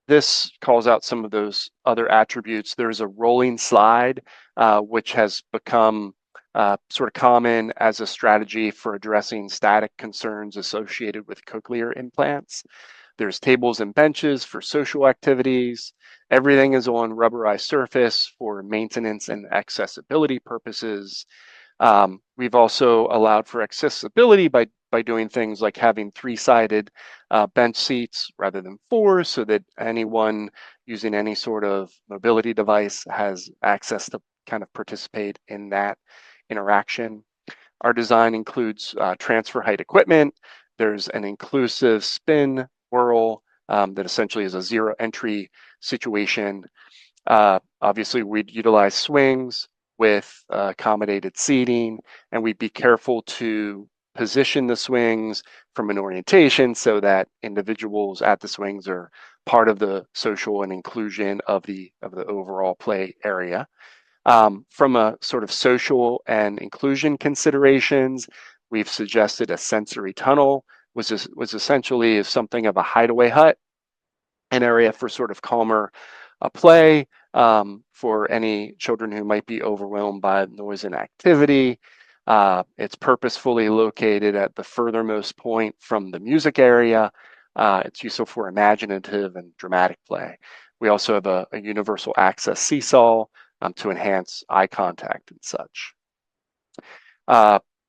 this calls out some of those other attributes. There's a rolling slide, which has become sort of common as a strategy for addressing static concerns associated with cochlear implants. There's tables and benches for social activities. Everything is on rubberized surface for maintenance and accessibility purposes. We've also allowed for accessibility by doing things like having three-sided bench seats rather than four, so that anyone using any sort of mobility device has access to kind of participate in that interaction. Our design includes transfer height equipment. There's an inclusive spin whirl that essentially is a zero entry situation. Obviously, we'd utilize swings with accommodated seating, and we'd be careful to position the swings from an orientation so that individuals at the swings are part of the social and inclusion of the overall play area. From a sort of social and inclusion considerations, we've suggested a sensory tunnel, was essentially something of a hideaway hut, an area for sort of calmer play for any children who might be overwhelmed by noise and activity. It's purposefully located at the furthermost point from the music area. It's useful for imaginative and dramatic play. We also have a universal access seesaw to enhance eye contact and such.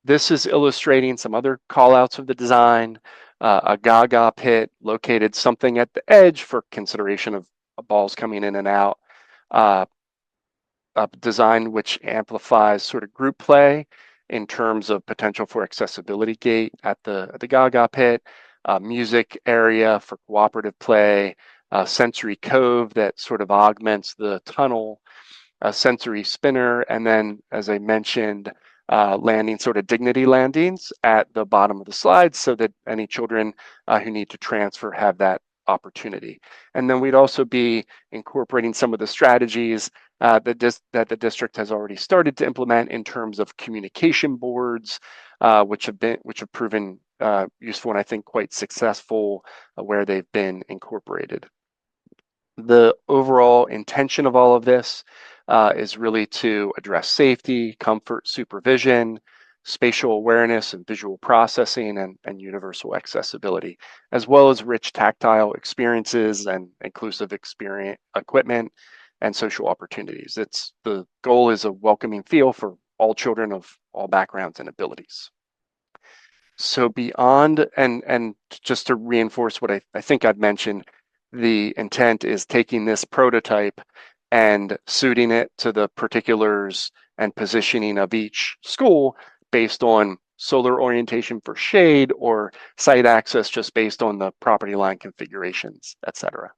This is illustrating some other callouts of the design. A gaga pit located something at the edge for consideration of balls coming in and out. A design which amplifies sort of group play in terms of potential for accessibility gate at the gaga pit, music area for cooperative play, a sensory cove that sort of augments the tunnel, a sensory spinner, and then, as I mentioned, landing sort of dignity landings at the bottom of the slide so that any children who need to transfer have that opportunity. And then we'd also be incorporating some of the strategies that the district has already started to implement in terms of communication boards, which have proven useful and I think quite successful where they've been incorporated. The overall intention of all of this is really to address safety, comfort, supervision, spatial awareness and visual processing, and universal accessibility, as well as rich tactile experiences and inclusive equipment and social opportunities. The goal is a welcoming feel for all children of all backgrounds and abilities. So beyond, and just to reinforce what I think I've mentioned, the intent is taking this prototype and suiting it to the particulars and positioning of each school based on solar orientation for shade or site access just based on the property line configurations, etc.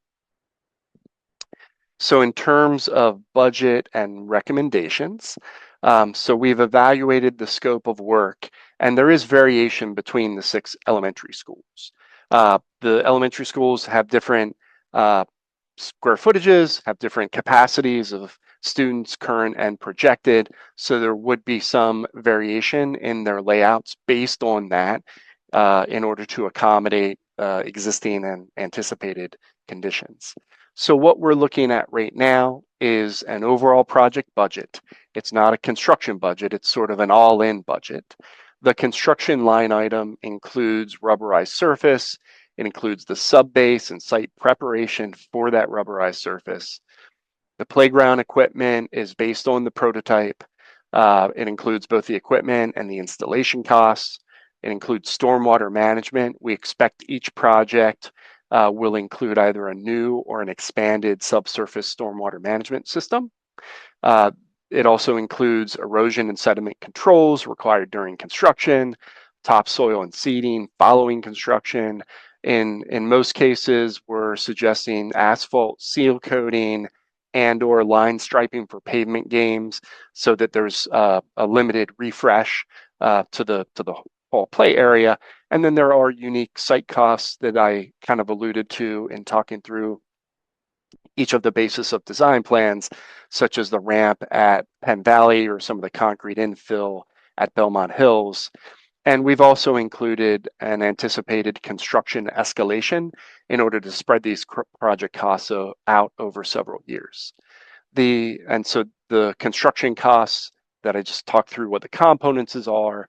So in terms of budget and recommendations, so we've evaluated the scope of work, and there is variation between the 6 elementary schools. The elementary schools have different square footages, have different capacities of students, current and projected, so there would be some variation in their layouts based on that in order to accommodate existing and anticipated conditions. So what we're looking at right now is an overall project budget. It's not a construction budget, it's sort of an all-in budget. The construction line item includes rubberized surface, it includes the subbase and site preparation for that rubberized surface. The playground equipment is based on the prototype. It includes both the equipment and the installation costs. It includes stormwater management. We expect each project will include either a new or an expanded subsurface stormwater management system. It also includes erosion and sediment controls required during construction, topsoil and seeding following construction. In most cases, we're suggesting asphalt seal coating and or line striping for pavement games so that there's a limited refresh to the whole play area. And then there are unique site costs that I kind of alluded to in talking through each of the basis of design plans, such as the ramp at Penn Valley or some of the concrete infill at Belmont Hills. And we've also included an anticipated construction escalation in order to spread these project costs out over several years. So the construction costs that I just talked through what the components are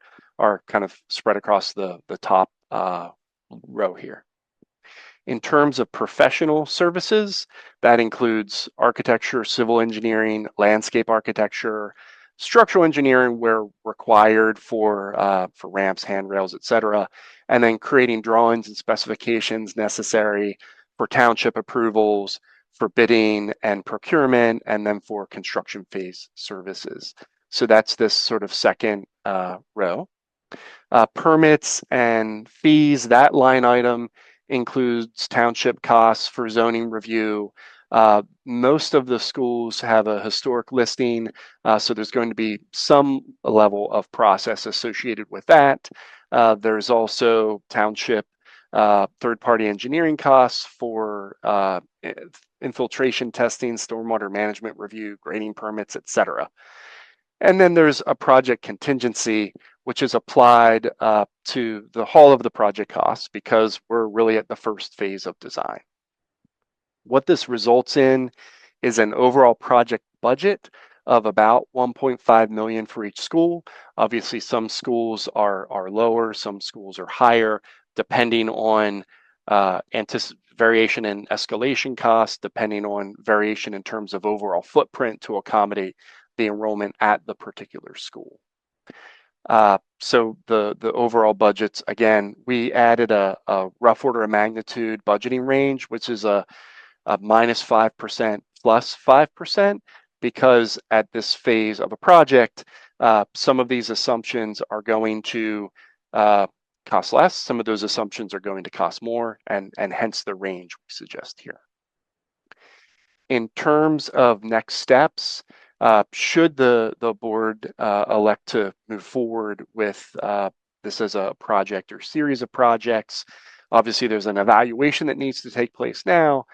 kind of spread across the top row here. In terms of professional services, that includes architecture, civil engineering, landscape architecture, structural engineering where required for ramps, handrails, etc., and then creating drawings and specifications necessary for township approvals, for bidding and procurement, and then for construction phase services. So that's this sort of second row. Permits and fees, that line item includes township costs for zoning review. Most of the schools have a historic listing, so there's going to be some level of process associated with that. There's also township third-party engineering costs for infiltration testing, stormwater management review, grading permits, etc. And then there's a project contingency, which is applied to the whole of the project costs because we're really at the first phase of design. What this results in is an overall project budget of about 1.5 million for each school. Obviously, some schools are lower, some schools are higher, depending on variation in escalation costs, depending on variation in terms of overall footprint to accommodate the enrollment at the particular school. So the overall budgets, again, we added a rough order of magnitude budgeting range, which is a -5% plus 5%, because at this phase of a project, some of these assumptions are going to cost less, some of those assumptions are going to cost more, and hence the range we suggest here. In terms of next steps, should the board elect to move forward with this as a project or series of projects, obviously there's an evaluation that needs to take place now.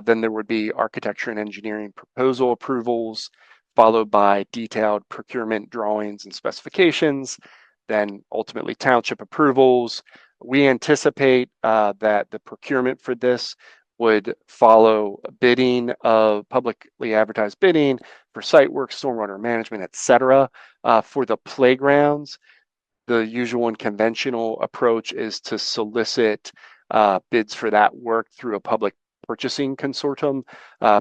Then there would be architecture and engineering proposal approvals, followed by detailed procurement drawings and specifications, then ultimately township approvals. We anticipate that the procurement for this would follow bidding of publicly advertised bidding for site work, stormwater management, etc. For the playgrounds, the usual and conventional approach is to solicit bids for that work through a public purchasing consortium.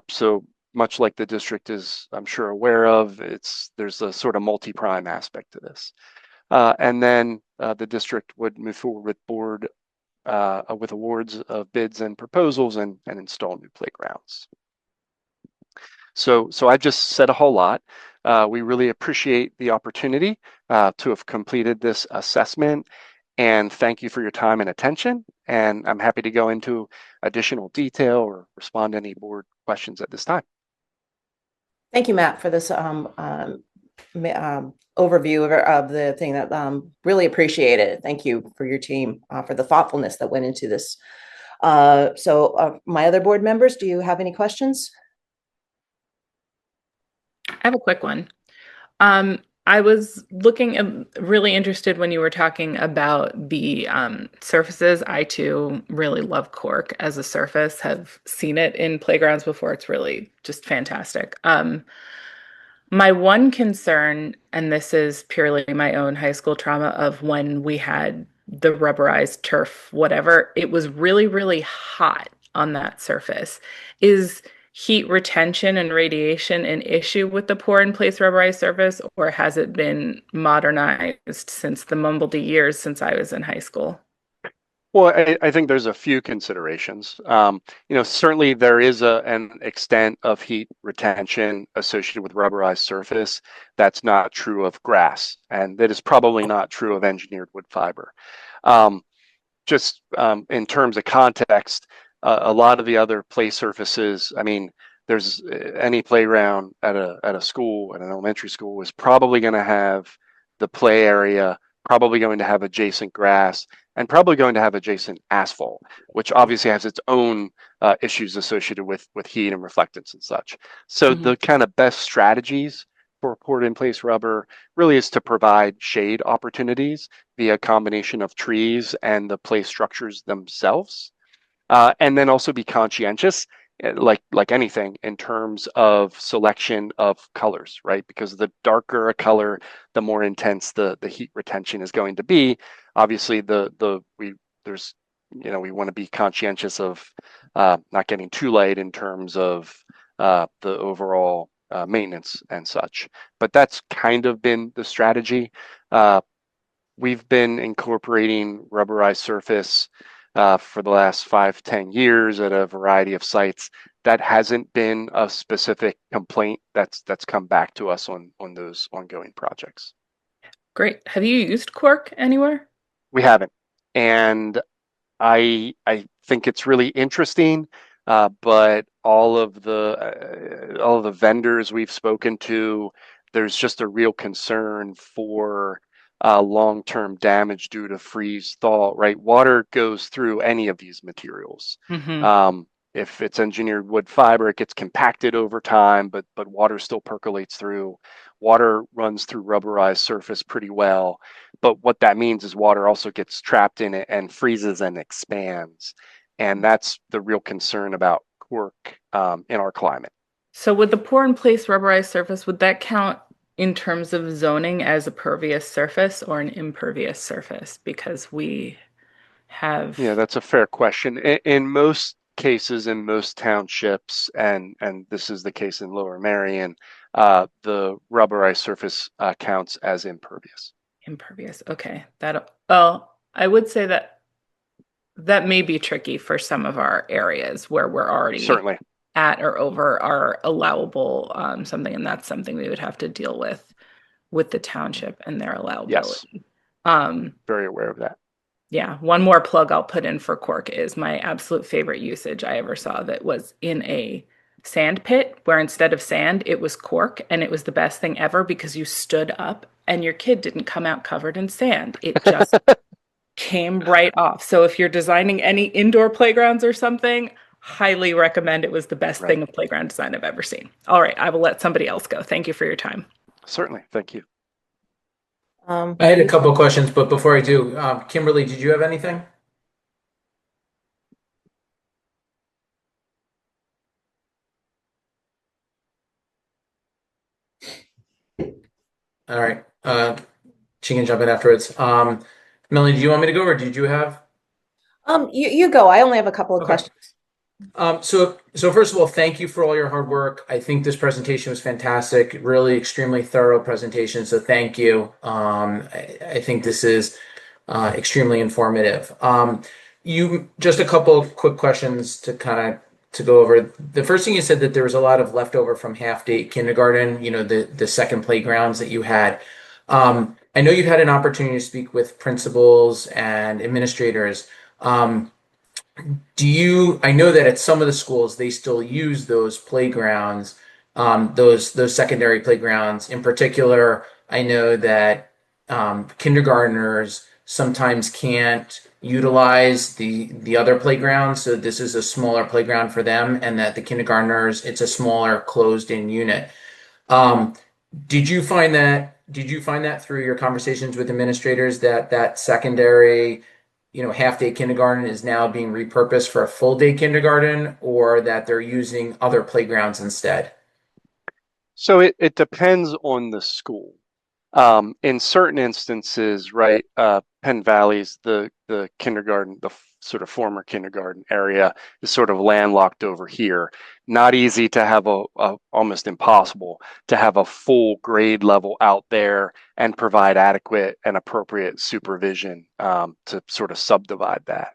So much like the district is, I'm sure, aware of, there's a sort of multi-prime aspect to this. And then the district would move forward with awards of bids and proposals and install new playgrounds. So I've just said a whole lot. We really appreciate the opportunity to have completed this assessment, and thank you for your time and attention. And I'm happy to go into additional detail or respond to any board questions at this time. Thank you, Matt, for this overview of the thing. That really appreciate it. Thank you for your team for the thoughtfulness that went into this. So my other board members, do you have any questions? I have a quick one. I was really interested when you were talking about the surfaces. I too really love cork as a surface, have seen it in playgrounds before. It's really just fantastic. My one concern, and this is purely my own high school trauma of when we had the rubberized turf, whatever, it was really, really hot on that surface. Is heat retention and radiation an issue with the pour in place rubberized surface, or has it been modernized since the Mumbledy years since I was in high school? Well, I think there's a few considerations. Certainly there is an extent of heat retention associated with rubberized surface. That's not true of grass, and that is probably not true of engineered wood fiber. In terms of context, a lot of the other play surfaces, I mean, there's any playground at a school, at an elementary school, is probably going to have the play area, probably going to have adjacent grass, and probably going to have adjacent asphalt, which obviously has its own issues associated with heat and reflectance and such. So the kind of best strategies for poured in place rubber really is to provide shade opportunities via a combination of trees and the play structures themselves. And then also be conscientious, like anything, in terms of selection of colors, right? Because the darker a color, the more intense the heat retention is going to be. Obviously, we want to be conscientious of not getting too light in terms of the overall maintenance and such. But that's kind of been the strategy. We've been incorporating rubberized surface for the last 5-10 years at a variety of sites. That hasn't been a specific complaint that's come back to us on those ongoing projects. Great. Have you used Quark anywhere? We haven't. And I think it's really interesting, but all of the vendors we've spoken to, there's just a real concern for long-term damage due to freeze thaw. Right, water goes through any of these materials. Mm-hmm. If it's engineered wood fiber, it gets compacted over time, but water still percolates through. Water runs through rubberized surface pretty well. But what that means is water also gets trapped in it and freezes and expands. And that's the real concern about cork in our climate. So would the pour in place rubberized surface, would that count in terms of zoning as a pervious surface or an impervious surface? Because we have. Yeah, that's a fair question. In most cases, in most townships, and this is the case in Lower Marion, the rubberized surface counts as impervious. Impervious. Okay. Well, I would say that may be tricky for some of our areas where we're already Certainly. at or over our allowable something, and that's something we would have to deal with the township and their allowability. Yes. Very aware of that. Yeah. One more plug I'll put in for cork is my absolute favorite usage I ever saw that was in a sand pit where instead of sand, it was cork, and it was the best thing ever because you stood up and your kid didn't come out covered in sand. It just came right off. So if you're designing any indoor playgrounds or something, highly recommend. It was the best thing of playground design I've ever seen. All right, I will let somebody else go. Thank you for your time. Certainly. Thank you. I had a couple of questions, but before I do, Kimberly, did you have anything? All right. She can jump in afterwards. Melanie, do you want me to go or did you have? You go. I only have a couple of questions. So first of all, thank you for all your hard work. I think this presentation was fantastic, really extremely thorough presentation. So thank you. I think this is extremely informative. You just a couple of quick questions to go over. The first thing you said that there was a lot of leftover from half day kindergarten, the second playgrounds that you had. I know you had an opportunity to speak with principals and administrators. I know that at some of the schools they still use those playgrounds, those secondary playgrounds. In particular, I know that kindergartners sometimes can't utilize the other playgrounds, so this is a smaller playground for them, and that the kindergartners, it's a smaller closed-in unit. Um, did you find that? Did you find that through your conversations with administrators that secondary, half day kindergarten is now being repurposed for a full day kindergarten, or that they're using other playgrounds instead? So it depends on the school. In certain instances, right, Penn Valley's the kindergarten, sort of former kindergarten area is sort of landlocked over here. Not easy to have almost impossible to have a full grade level out there and provide adequate and appropriate supervision to sort of subdivide that.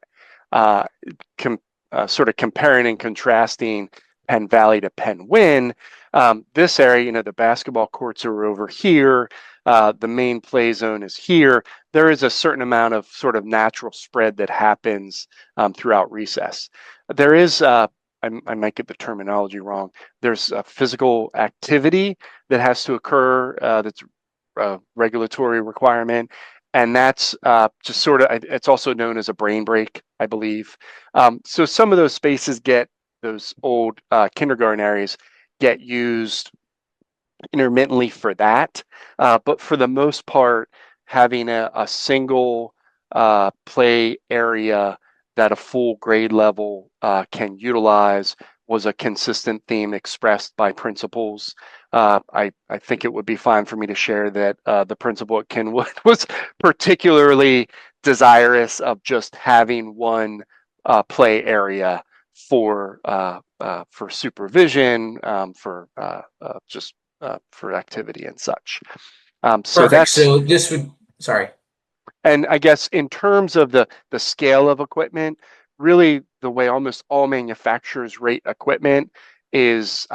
Sort of comparing and contrasting Penn Valley to Penn Wynn, this area, the basketball courts are over here. The main play zone is here. There is a certain amount of sort of natural spread that happens throughout recess. There is, I might get the terminology wrong, there's a physical activity that has to occur that's a regulatory requirement. And that's just sort of, it's also known as a brain break, I believe. So some of those spaces those old kindergarten areas get used intermittently for that. But for the most part, having a single play area that a full grade level can utilize was a consistent theme expressed by principals. I think it would be fine for me to share that the principal at Kenwood was particularly desirous of just having one play area for supervision, for activity and such. So Perfect. So this would, sorry. And I guess in terms of the scale of equipment, really the way almost all manufacturers rate equipment is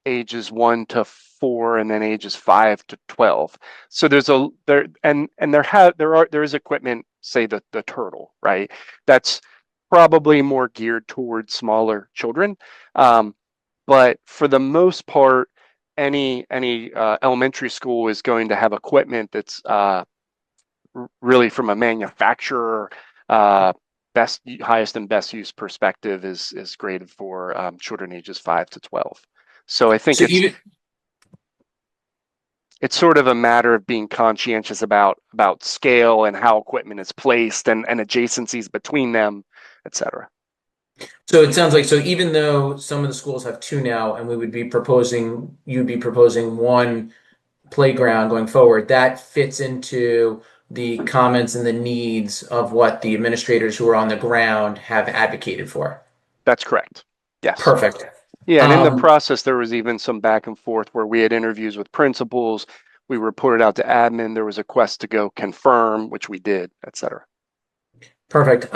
ages 1 to 4 and then ages 5 to 12. So there is equipment, say the Turtle, right? That's probably more geared towards smaller children. But for the most part, any elementary school is going to have equipment that's really from a manufacturer highest and best use perspective is graded for children ages 5 to 12. So I think So it's sort of a matter of being conscientious about scale and how equipment is placed and adjacencies between them, et cetera. So it sounds like, so even though some of the schools have two now, and you'd be proposing one playground going forward, that fits into the comments and the needs of what the administrators who are on the ground have advocated for. That's correct. Yes. Perfect. Yeah, and in the process, there was even some back and forth where we had interviews with principals. We reported out to admin. There was a request to go confirm, which we did, et cetera. Perfect.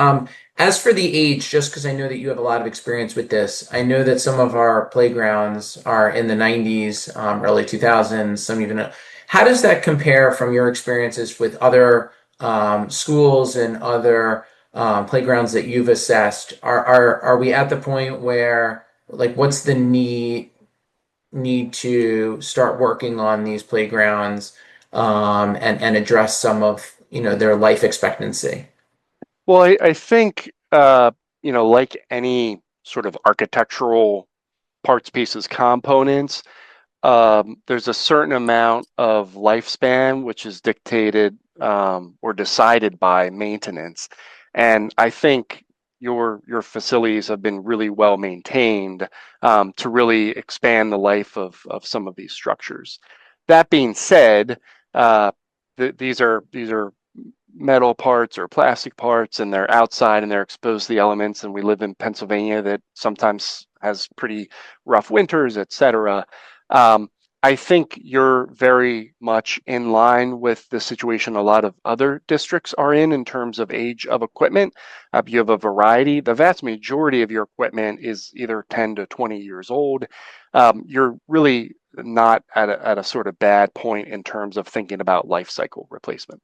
As for the age, just because I know that you have a lot of experience with this, I know that some of our playgrounds are in the 90s, early 2000s, some even. How does that compare from your experiences with other schools and other playgrounds that you've assessed? Are we at the point where, like, what's the need to start working on these playgrounds and address some of their life expectancy? Well, I think, like any sort of architectural parts, pieces, components, there's a certain amount of lifespan which is dictated or decided by maintenance. And I think your facilities have been really well maintained to really expand the life of some of these structures. That being said, these are metal parts or plastic parts, and they're outside and they're exposed to the elements, and we live in Pennsylvania that sometimes has pretty rough winters, etc. I think you're very much in line with the situation a lot of other districts are in terms of age of equipment. You have a variety. The vast majority of your equipment is either 10 to 20 years old. You're really not at a sort of bad point in terms of thinking about life cycle replacement.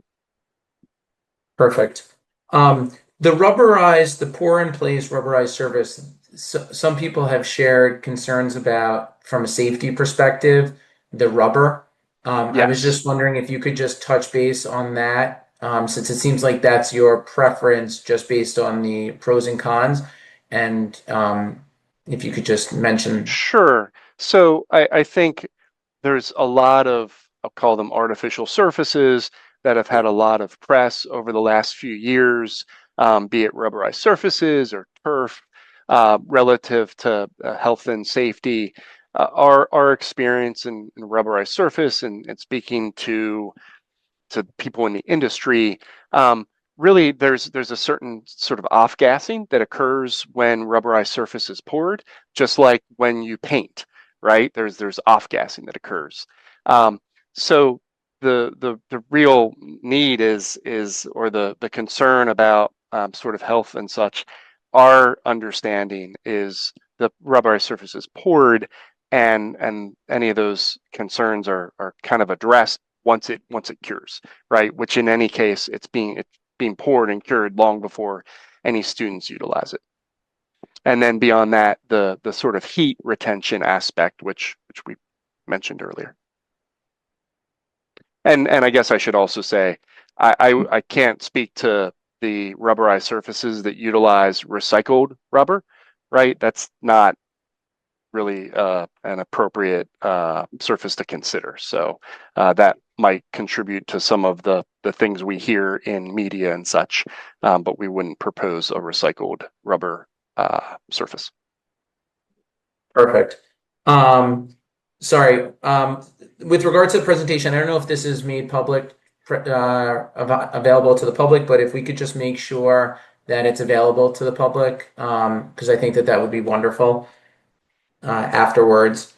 Perfect. The pour in place rubberized surface, some people have shared concerns about, from a safety perspective, the rubber. I was Yes. just wondering if you could just touch base on that, since it seems like that's your preference just based on the pros and cons. And if you could just mention. Sure. So I think there's a lot of, I'll call them artificial surfaces that have had a lot of press over the last few years, be it rubberized surfaces or turf, relative to health and safety. Our experience in rubberized surface and speaking to people in the industry, really there's a certain sort of off-gassing that occurs when rubberized surface is poured, just like when you paint, right? There's off-gassing that occurs. So the real need is or the concern about sort of health and such, our understanding is the rubberized surface is poured and any of those concerns are kind of addressed once it cures, right? Which in any case, it's being poured and cured long before any students utilize it. And then beyond that, the sort of heat retention aspect, which we mentioned earlier. And I guess I should also say, I can't speak to the rubberized surfaces that utilize recycled rubber, right? That's not really an appropriate surface to consider. So that might contribute to some of the things we hear in media and such, but we wouldn't propose a recycled rubber surface. Perfect. Sorry. With regards to the presentation, I don't know if this is made public, available to the public, but if we could just make sure that it's available to the public, because I think that would be wonderful afterwards.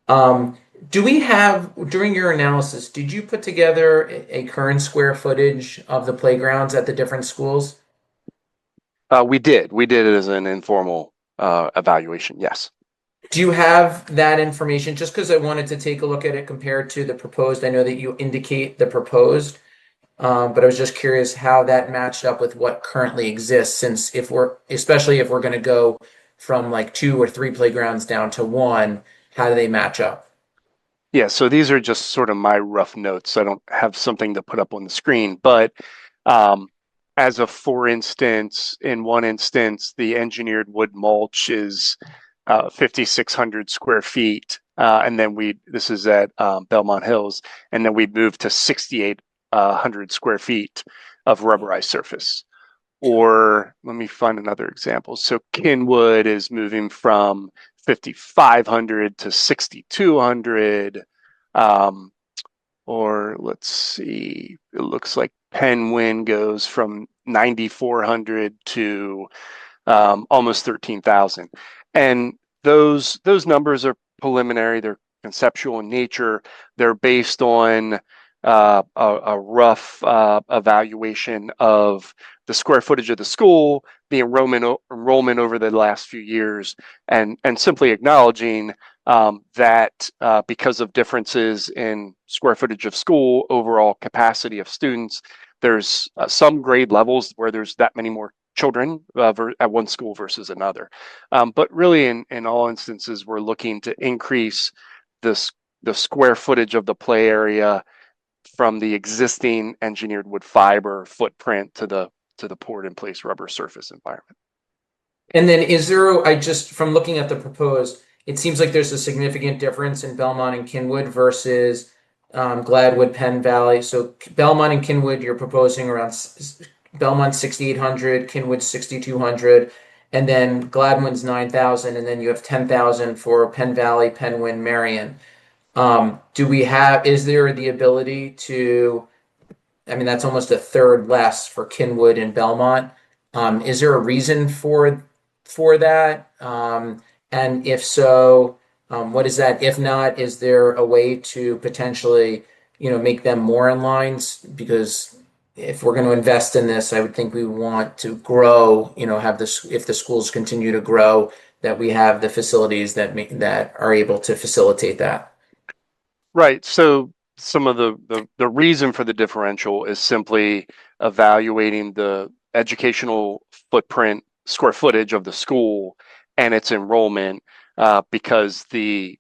Do we have, during your analysis, did you put together a current square footage of the playgrounds at the different schools? We did it as an informal evaluation. Yes. Do you have that information? Just because I wanted to take a look at it compared to the proposed. I know that you indicate the proposed, but I was just curious how that matched up with what currently exists. Since especially if we're going to go from like 2 or 3 playgrounds down to 1, how do they match up? Yeah, so these are just sort of my rough notes. I don't have something to put up on the screen, but um, as a for instance, in one instance, the engineered wood mulch is 5,600 square feet, and then this is at Belmont Hills, and then we moved to 6,800 square feet of rubberized surface. Or let me find another example. So Kenwood is moving from 5,500 to 6,200. Um, or let's see, it looks like Penguin goes from 9,400 to almost 13,000. And those numbers are preliminary. They're conceptual in nature. They're based on a rough evaluation of the square footage of the school, the enrollment over the last few years, and simply acknowledging that because of differences in square footage of school, overall capacity of students, there's some grade levels where there's that many more children at one school versus another. But really, in all instances, we're looking to increase the square footage of the play area from the existing engineered wood fiber footprint to the poured in place rubber surface environment. And then from looking at the proposed, it seems like there's a significant difference in Belmont and Kinwood versus Gladwood, Penn Valley. So Belmont and Kinwood, you're proposing around Belmont 6,800, Kinwood 6,200, and then Gladwin's 9,000, and then you have 10,000 for Penn Valley, Penwyn, Marion. Is there the ability to, I mean, that's almost a third less for Kinwood and Belmont. Is there a reason for that? And if so, what is that? If not, is there a way to potentially, make them more in lines? Because if we're going to invest in this, I would think we want to grow, have this, if the schools continue to grow, that we have the facilities that are able to facilitate that. Right. So some of the reason for the differential is simply evaluating the educational footprint, square footage of the school and its enrollment, because the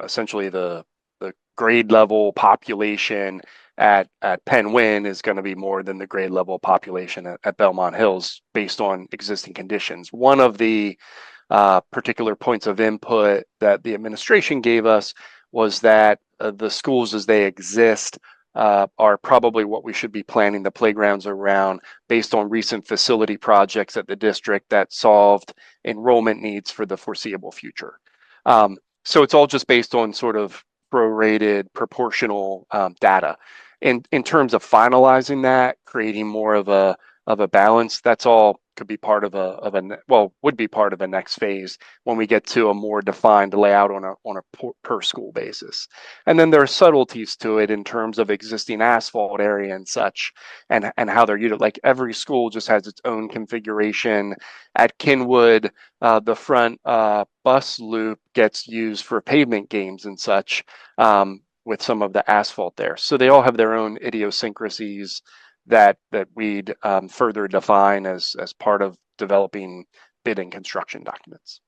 essentially the grade level population at Penn is going to be more than the grade level population at Belmont Hills based on existing conditions. One of the particular points of input that the administration gave us was that the schools as they exist are probably what we should be planning the playgrounds around based on recent facility projects at the district that solved enrollment needs for the foreseeable future. So it's all just based on sort of prorated proportional data. In terms of finalizing that, creating more of a balance, that's all could be part of would be part of a next phase when we get to a more defined layout on a per school basis. And then there are subtleties to it in terms of existing asphalt area and such, and how they're used. Like every school just has its own configuration. At Kinwood, the front bus loop gets used for pavement games and such, with some of the asphalt there. So they all have their own idiosyncrasies that we'd further define as part of developing bid and construction documents.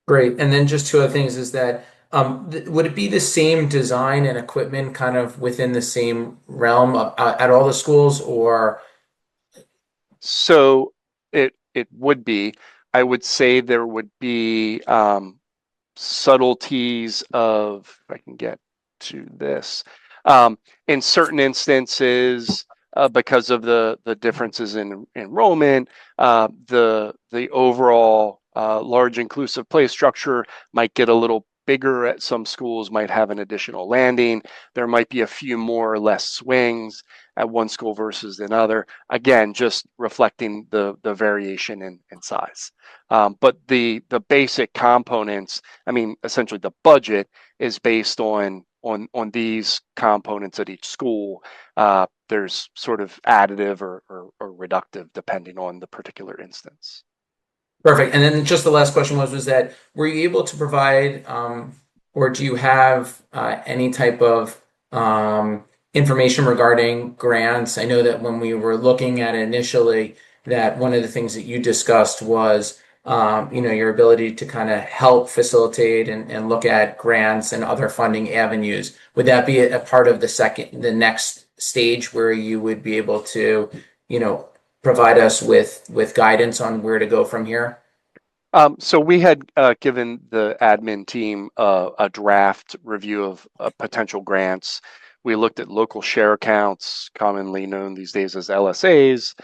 Great. And then just two other things is that would it be the same design and equipment kind of within the same realm at all the schools, or? So it would be. I would say there would be subtleties of, if I can get to this, in certain instances, because of the differences in enrollment, the overall large inclusive play structure might get a little bigger. At some schools might have an additional landing. There might be a few more or less swings at one school versus another. Again, just reflecting the variation in size. But the basic components, I mean, essentially the budget is based on these components at each school. There's sort of additive or reductive depending on the particular instance. Perfect. And then just the last question was that were you able to provide or do you have any type of information regarding grants? I know that when we were looking at it initially, that one of the things that you discussed was your ability to kind of help facilitate and look at grants and other funding avenues. Would that be a part of the next stage where you would be able to, provide us with guidance on where to go from here? So we had given the admin team a draft review of potential grants. We looked at local share accounts, commonly known these days as LSAs.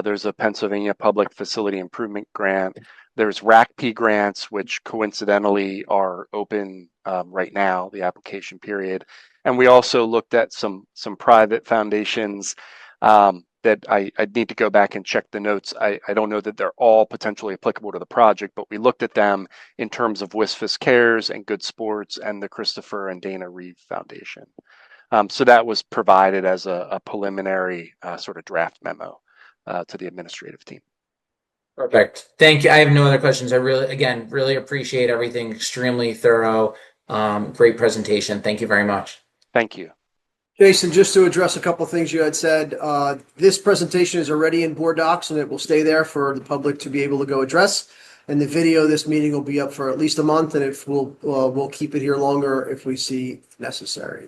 There's a Pennsylvania Public Facility Improvement Grant. There's RACP grants, which coincidentally are open right now, the application period. And we also looked at some private foundations that I'd need to go back and check the notes. I don't know that they're all potentially applicable to the project, but we looked at them in terms of WSFS Cares and Good Sports and the Christopher and Dana Reeve Foundation. So that was provided as a preliminary sort of draft memo to the administrative team. Perfect. Thank you. I have no other questions. I really appreciate everything. Extremely thorough. Great presentation. Thank you very much. Thank you. Jason, just to address a couple of things you had said, this presentation is already in board docs and it will stay there for the public to be able to go address. And the video of this meeting will be up for at least a month, and if we'll keep it here longer if we see necessary.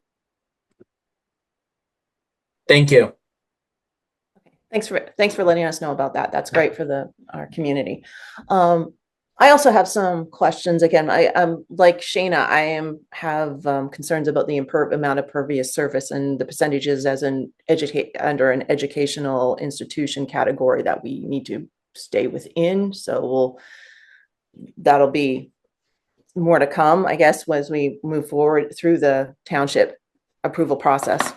Thank you. Thanks for letting us know about that. That's great for our community. I also have some questions. Again, I'm like Shayna. I have concerns about the amount of pervious surface and the percentages as under an educational institution category that we need to stay within. So that'll be more to come, I guess, as we move forward through the township approval process.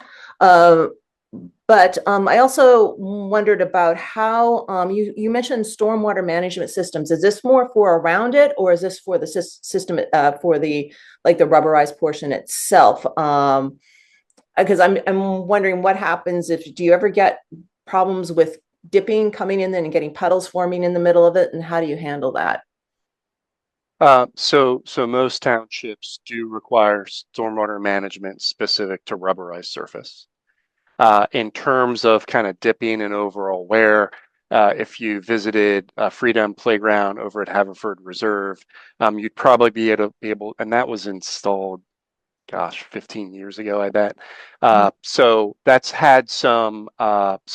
But I also wondered about how you mentioned stormwater management systems. Is this more for around it, or is this for the system for the rubberized portion itself? Because I'm wondering what happens do you ever get problems with dipping coming in and getting puddles forming in the middle of it, and how do you handle that? So most townships do require stormwater management specific to rubberized surface. In terms of kind of dipping and overall wear, if you visited Freedom Playground over at Haverford Reserve, you'd probably be able, and that was installed, gosh, 15 years ago, I bet. So that's had some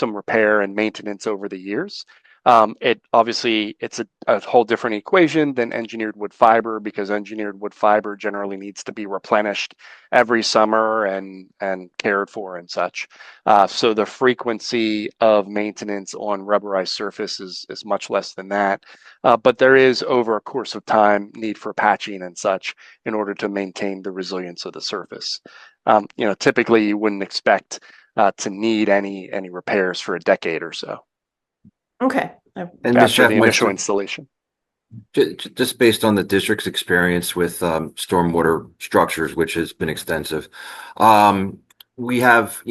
repair and maintenance over the years. It's a whole different equation than engineered wood fiber, because engineered wood fiber generally needs to be replenished every summer and cared for and such. So the frequency of maintenance on rubberized surface is much less than that. But there is, over a course of time, need for patching and such in order to maintain the resilience of the surface. Typically you wouldn't expect to need any repairs for a decade or so. Okay. And After the initial Mr. installation. Just based on the district's experience with stormwater structures, which has been extensive, we have,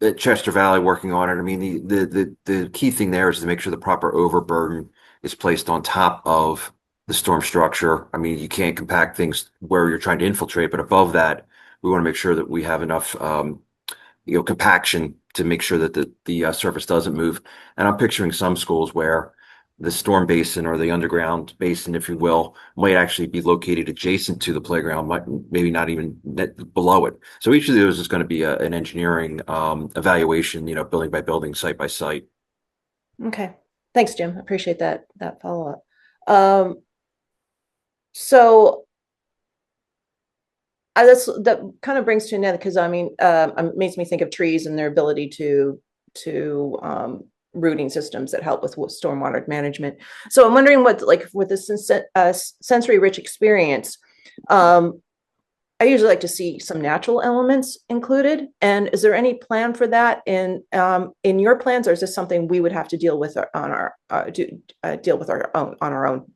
at Chester Valley working on it. I mean, the key thing there is to make sure the proper overburden is placed on top of the storm structure. I mean, you can't compact things where you're trying to infiltrate, but above that, we want to make sure that we have enough compaction to make sure that the surface doesn't move. And I'm picturing some schools where the storm basin, or the underground basin, if you will, might actually be located adjacent to the playground, maybe not even below it. So each of those is going to be an engineering evaluation, building by building, site by site. Okay. Thanks, Jim. I appreciate that follow-up. So that kind of brings to an end, because it makes me think of trees and their ability to rooting systems that help with stormwater management. So I'm wondering with this sensory rich experience, I usually like to see some natural elements included. And is there any plan for that in your plans, or is this something we would have to deal with on our own?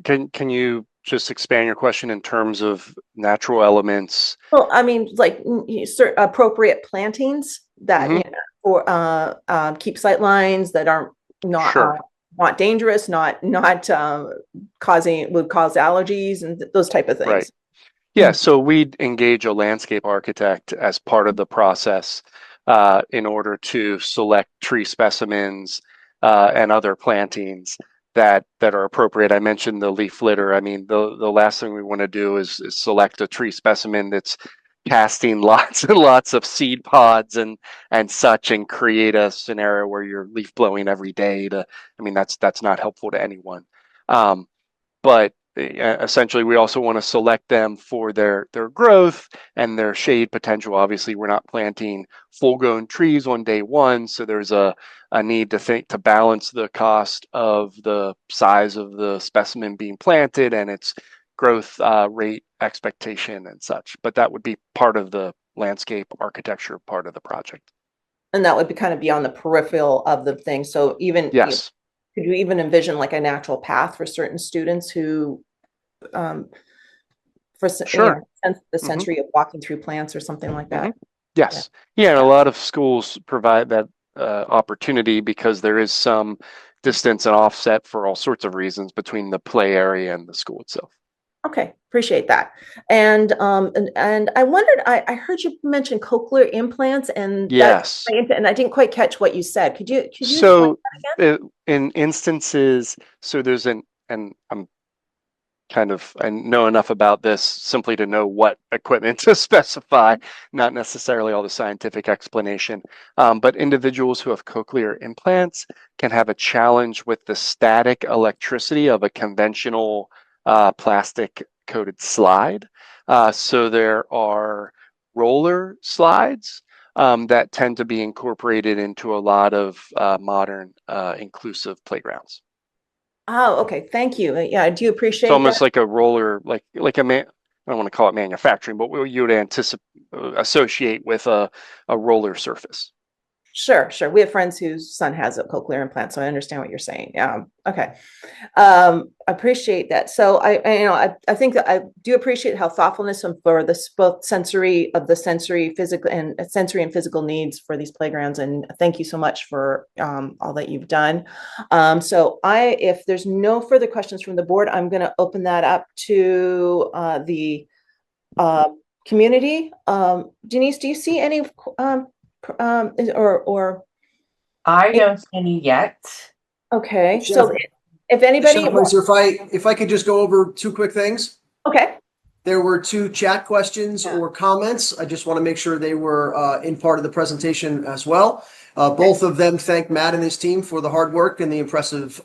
Can you just expand your question in terms of natural elements? Well, I mean, certain appropriate plantings that for keep sight lines that aren't Sure. not dangerous, not would cause allergies and those type of things. Right. Yeah, so we'd engage a landscape architect as part of the process in order to select tree specimens and other plantings that are appropriate. I mentioned the leaf litter. I mean, the last thing we want to do is select a tree specimen that's casting lots and lots of seed pods and such, and create a scenario where you're leaf blowing every day. I mean, that's not helpful to anyone. But essentially, we also want to select them for their growth and their shade potential. Obviously, we're not planting full-grown trees on day one, so there's a need to balance the cost of the size of the specimen being planted and its growth rate expectation and such. But that would be part of the landscape architecture part of the project. And that would be kind of be on the peripheral of the thing. So even Yes. could you even envision like a natural path for certain students who, for Sure. the sensory of walking through plants or something like that? Yes. Yeah, and a lot of schools provide that opportunity because there is some distance and offset for all sorts of reasons between the play area and the school itself. Okay, appreciate that. And I wondered, I heard you mention cochlear implants, and Yes. and I didn't quite catch what you said. Could you So explain that again? in instances, so there's and I'm I know enough about this simply to know what equipment to specify, not necessarily all the scientific explanation. But individuals who have cochlear implants can have a challenge with the static electricity of a conventional plastic coated slide. So there are roller slides that tend to be incorporated into a lot of modern inclusive playgrounds. Oh, okay. Thank you. Yeah, I do appreciate It's almost that. like a roller, like I don't want to call it manufacturing, but what you would associate with a roller surface. Sure, sure. We have friends whose son has a cochlear implant, so I understand what you're saying. Okay. Appreciate that. So I think that I do appreciate how thoughtfulness and for this both sensory physical and physical needs for these playgrounds. And thank you so much for all that you've done. So if there's no further questions from the board, I'm going to open that up to the community. Denise, do you see any or I don't see any yet. okay, Chef- so if anybody, If I could just go over two quick things. okay, There were two chat questions or comments. I just want to make sure they were in part of the presentation as well. Both of them thank Matt and his team for the hard work and the impressive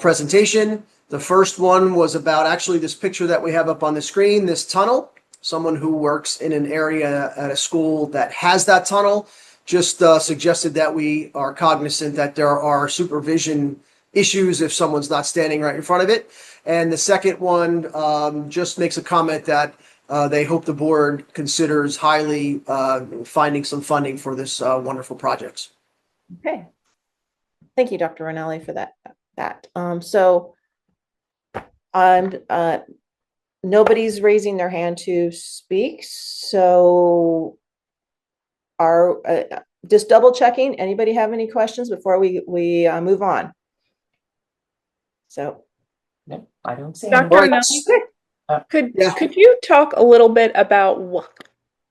presentation. The first one was about actually this picture that we have up on the screen, this tunnel. Someone who works in an area at a school that has that tunnel just suggested that we are cognizant that there are supervision issues if someone's not standing right in front of it. And the second one just makes a comment that they hope the board considers highly finding some funding for this wonderful project. okay. Thank you, Dr. Rinelli, for that. So nobody's raising their hand to speak, so just double checking. Anybody have any questions before we move on? So, No, I don't see Dr. any. Rinelli, could you talk a little bit about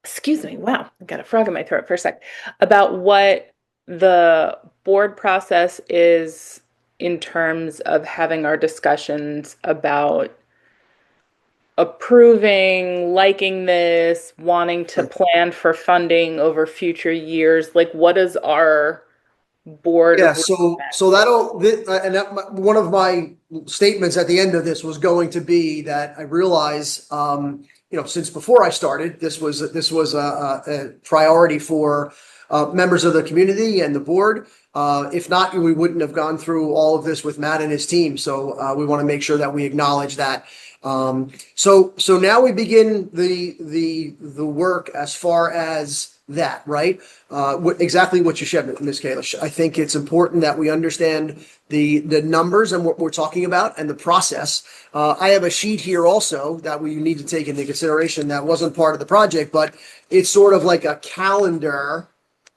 excuse me, wow, I got a frog in my throat for a sec, about what the board process is in terms of having our discussions about approving, liking this, wanting to plan for funding over future years? Like, what is our board? Yeah, so one of my statements at the end of this was going to be that I realize, since before I started, this was a priority for members of the community and the board. If not, we wouldn't have gone through all of this with Matt and his team. So we want to make sure that we acknowledge that. So now we begin the work as far as that, right? Exactly what you said, Ms. Kalish. I think it's important that we understand the numbers and what we're talking about and the process. I have a sheet here also that we need to take into consideration that wasn't part of the project, but it's sort of like a calendar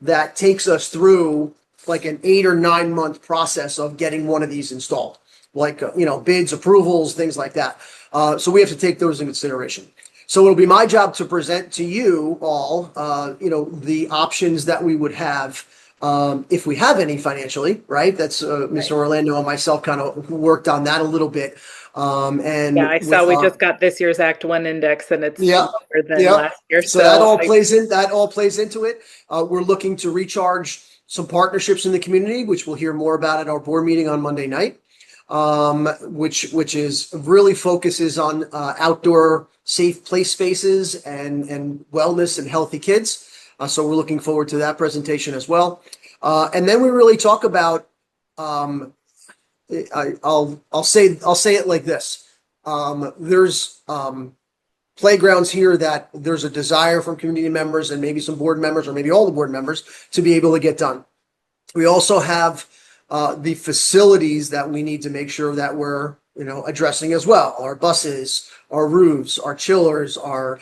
that takes us through like an 8 or 9 month process of getting one of these installed, like, bids, approvals, things like that. So we have to take those in consideration. So it'll be my job to present to you all, the options that we would have, if we have any financially, right? That's Mr. Orlando and myself kind of worked on that a little bit. And Yeah, I saw with we our, just got this year's Act One index and it's yeah, lower than yeah. last year. So that all plays in. That all plays into it. We're looking to recharge some partnerships in the community, which we'll hear more about at our board meeting on Monday night. Which is really focuses on outdoor safe play spaces and wellness and healthy kids. So we're looking forward to that presentation as well. And then we really talk about. I'll say it like this. There's playgrounds here that there's a desire from community members and maybe some board members or maybe all the board members to be able to get done. We also have the facilities that we need to make sure that we're, addressing as well. Our buses, our roofs, our chillers, our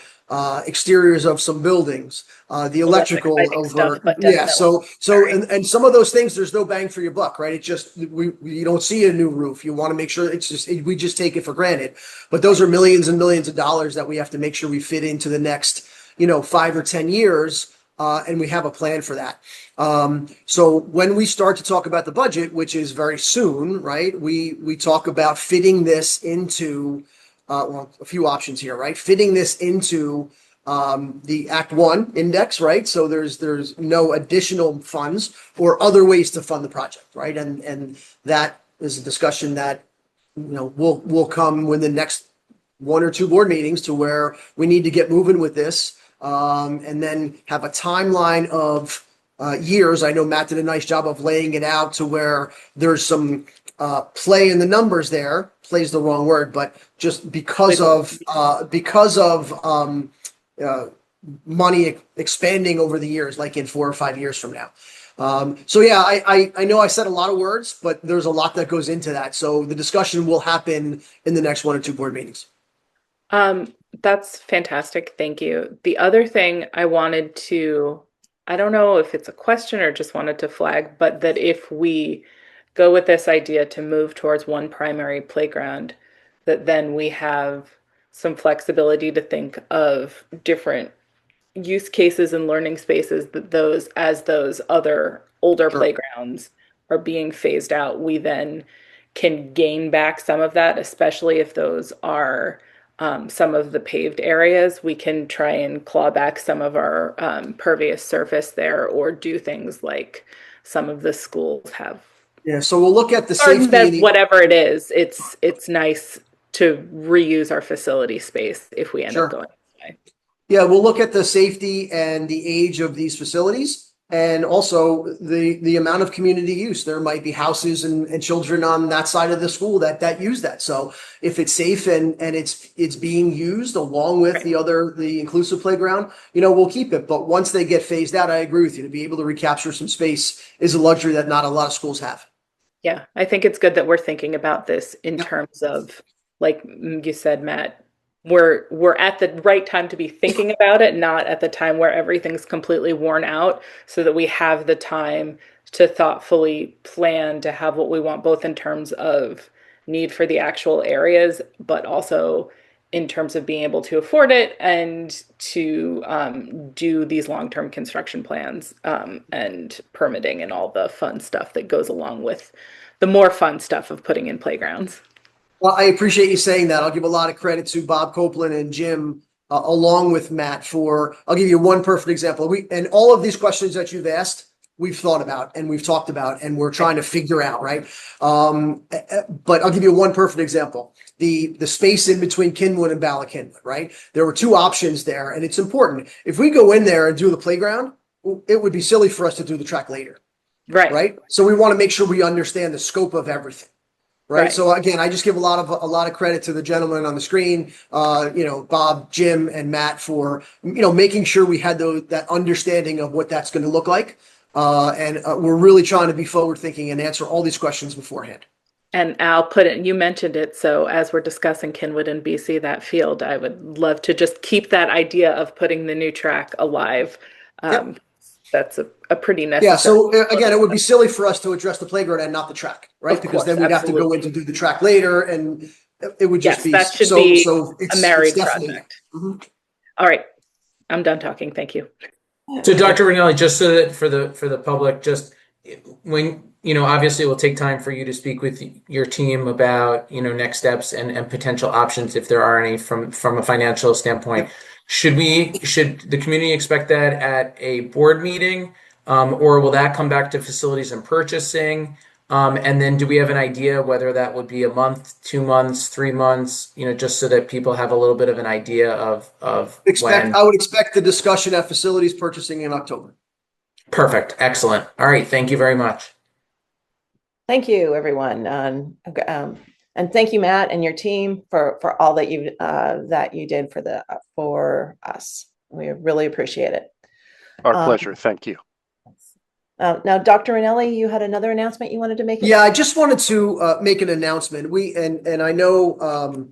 exteriors of some buildings, the electrical over. Yeah. So, and some of those things, there's no bang for your buck, right? It's just, you don't see a new roof. You want to make sure we just take it for granted. But those are millions and millions of dollars that we have to make sure we fit into the next, 5 or 10 years. And we have a plan for that. So when we start to talk about the budget, which is very soon, right? We talk about fitting this into, a few options here, right? Fitting this into the Act One index, right? So there's no additional funds or other ways to fund the project, right? And that is a discussion that will come when the next 1 or 2 board meetings to where we need to get moving with this. And then have a timeline of years. I know Matt did a nice job of laying it out to where there's some play in the numbers there. Play's the wrong word, but just because of money expanding over the years, like in 4 or 5 years from now. So yeah, I know I said a lot of words, but there's a lot that goes into that. So the discussion will happen in the next 1 or 2 board meetings. That's fantastic. Thank you. The other thing I don't know if it's a question or just wanted to flag, but that if we go with this idea to move towards one primary playground, that then we have some flexibility to think of different use cases and learning spaces that as those other older playgrounds are being phased out, we then can gain back some of that, especially if those are some of the paved areas. We can try and claw back some of our pervious surface there, or do things like some of the schools have. Yeah, so we'll look at the safety. Whatever it is, it's nice to reuse our facility space if we end up going this way. Yeah, we'll look at the safety and the age of these facilities, and also the amount of community use. There might be houses and children on that side of the school that use that. So if it's safe and it's being used along with the inclusive playground, we'll keep it. But once they get phased out, I agree with you. To be able to recapture some space is a luxury that not a lot of schools have. Yeah, I think it's good that we're thinking about this in terms of, like you said, Matt, we're at the right time to be thinking about it, not at the time where everything's completely worn out, so that we have the time to thoughtfully plan to have what we want, both in terms of need for the actual areas, but also in terms of being able to afford it and to do these long-term construction plans and permitting and all the fun stuff that goes along with the more fun stuff of putting in playgrounds. Well, I appreciate you saying that. I'll give a lot of credit to Bob Copeland and Jim, along with Matt, I'll give you one perfect example. And all of these questions that you've asked, we've thought about and we've talked about and we're trying to figure out, right? But I'll give you one perfect example. The space in between Kinwood and Bala Kinwood, right? There were 2 options there, and it's important. If we go in there and do the playground, it would be silly for us to do the track later. Right. So we want to make sure we understand the scope of everything. Right. So again, I just give a lot of credit to the gentlemen on the screen, Bob, Jim, and Matt for, making sure we had that understanding of what that's going to look like. And we're really trying to be forward thinking and answer all these questions beforehand. And I'll put it, you mentioned it. So as we're discussing Kinwood and BC, that field, I would love to just keep that idea of putting the new track alive. That that's a pretty necessary. Yeah, so again, it would be silly for us to address the playground and not the track, right? Of Because then course, we'd have to go absolutely. in to do the track later, and it would just Yes, be that should so. be So a married it's definitely. project. Mhm. All right, I'm done talking. Thank you. So Dr. Ranelli, just so that for the public, just when, obviously it will take time for you to speak with your team about, next steps and potential options if there are any from a financial standpoint. Should the community expect that at a board meeting, or will that come back to facilities and purchasing? And then do we have an idea whether that would be a month, 2 months, 3 months, just so that people have a little bit of an idea of when? I would expect the discussion at facilities purchasing in October. Perfect. Excellent. All right. Thank you very much. Thank you, everyone. And thank you, Matt, and your team for all that you did for us. We really appreciate it. Our pleasure. Thank you. Now, Dr. Ranelli, you had another announcement you wanted to make? Yeah, I just wanted to make an announcement. And I know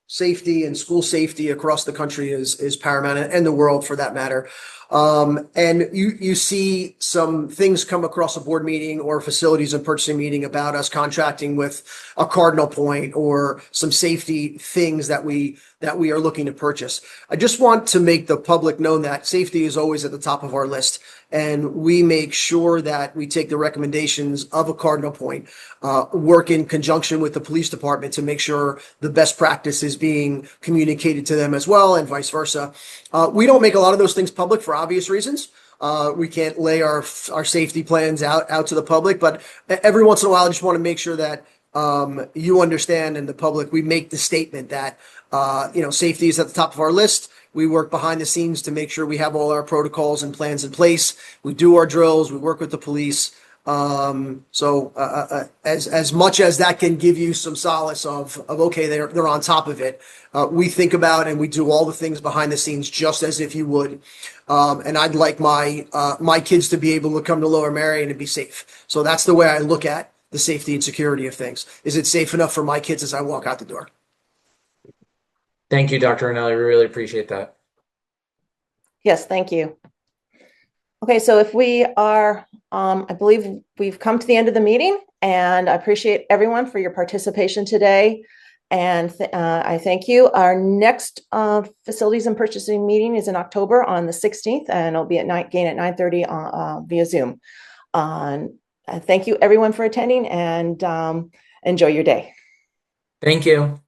safety and school safety across the country is paramount, and the world for that matter. And you see some things come across a board meeting or facilities and purchasing meeting about us contracting with a Cardinal Point or some safety things that we are looking to purchase. I just want to make the public know that safety is always at the top of our list. And we make sure that we take the recommendations of a Cardinal Point, work in conjunction with the police department to make sure the best practice is being communicated to them as well, and vice versa. We don't make a lot of those things public for obvious reasons. We can't lay our safety plans out to the public, but every once in a while, I just want to make sure that you understand, and the public, we make the statement that safety is at the top of our list. We work behind the scenes to make sure we have all our protocols and plans in place. We do our drills. We work with the police. So as much as that can give you some solace of okay, they're on top of it. We think about and we do all the things behind the scenes just as if you would. And I'd like my kids to be able to come to Lower Merion and be safe. So that's the way I look at the safety and security of things. Is it safe enough for my kids as I walk out the door? Thank you, Dr. Ranelli. We really appreciate that. Yes, thank you. Okay, so if we are, I believe we've come to the end of the meeting, and I appreciate everyone for your participation today. And I thank you. Our next facilities and purchasing meeting is in October on the 16th, and it'll be at 9:30 via Zoom. Thank you, everyone, for attending, and enjoy your day. Thank you.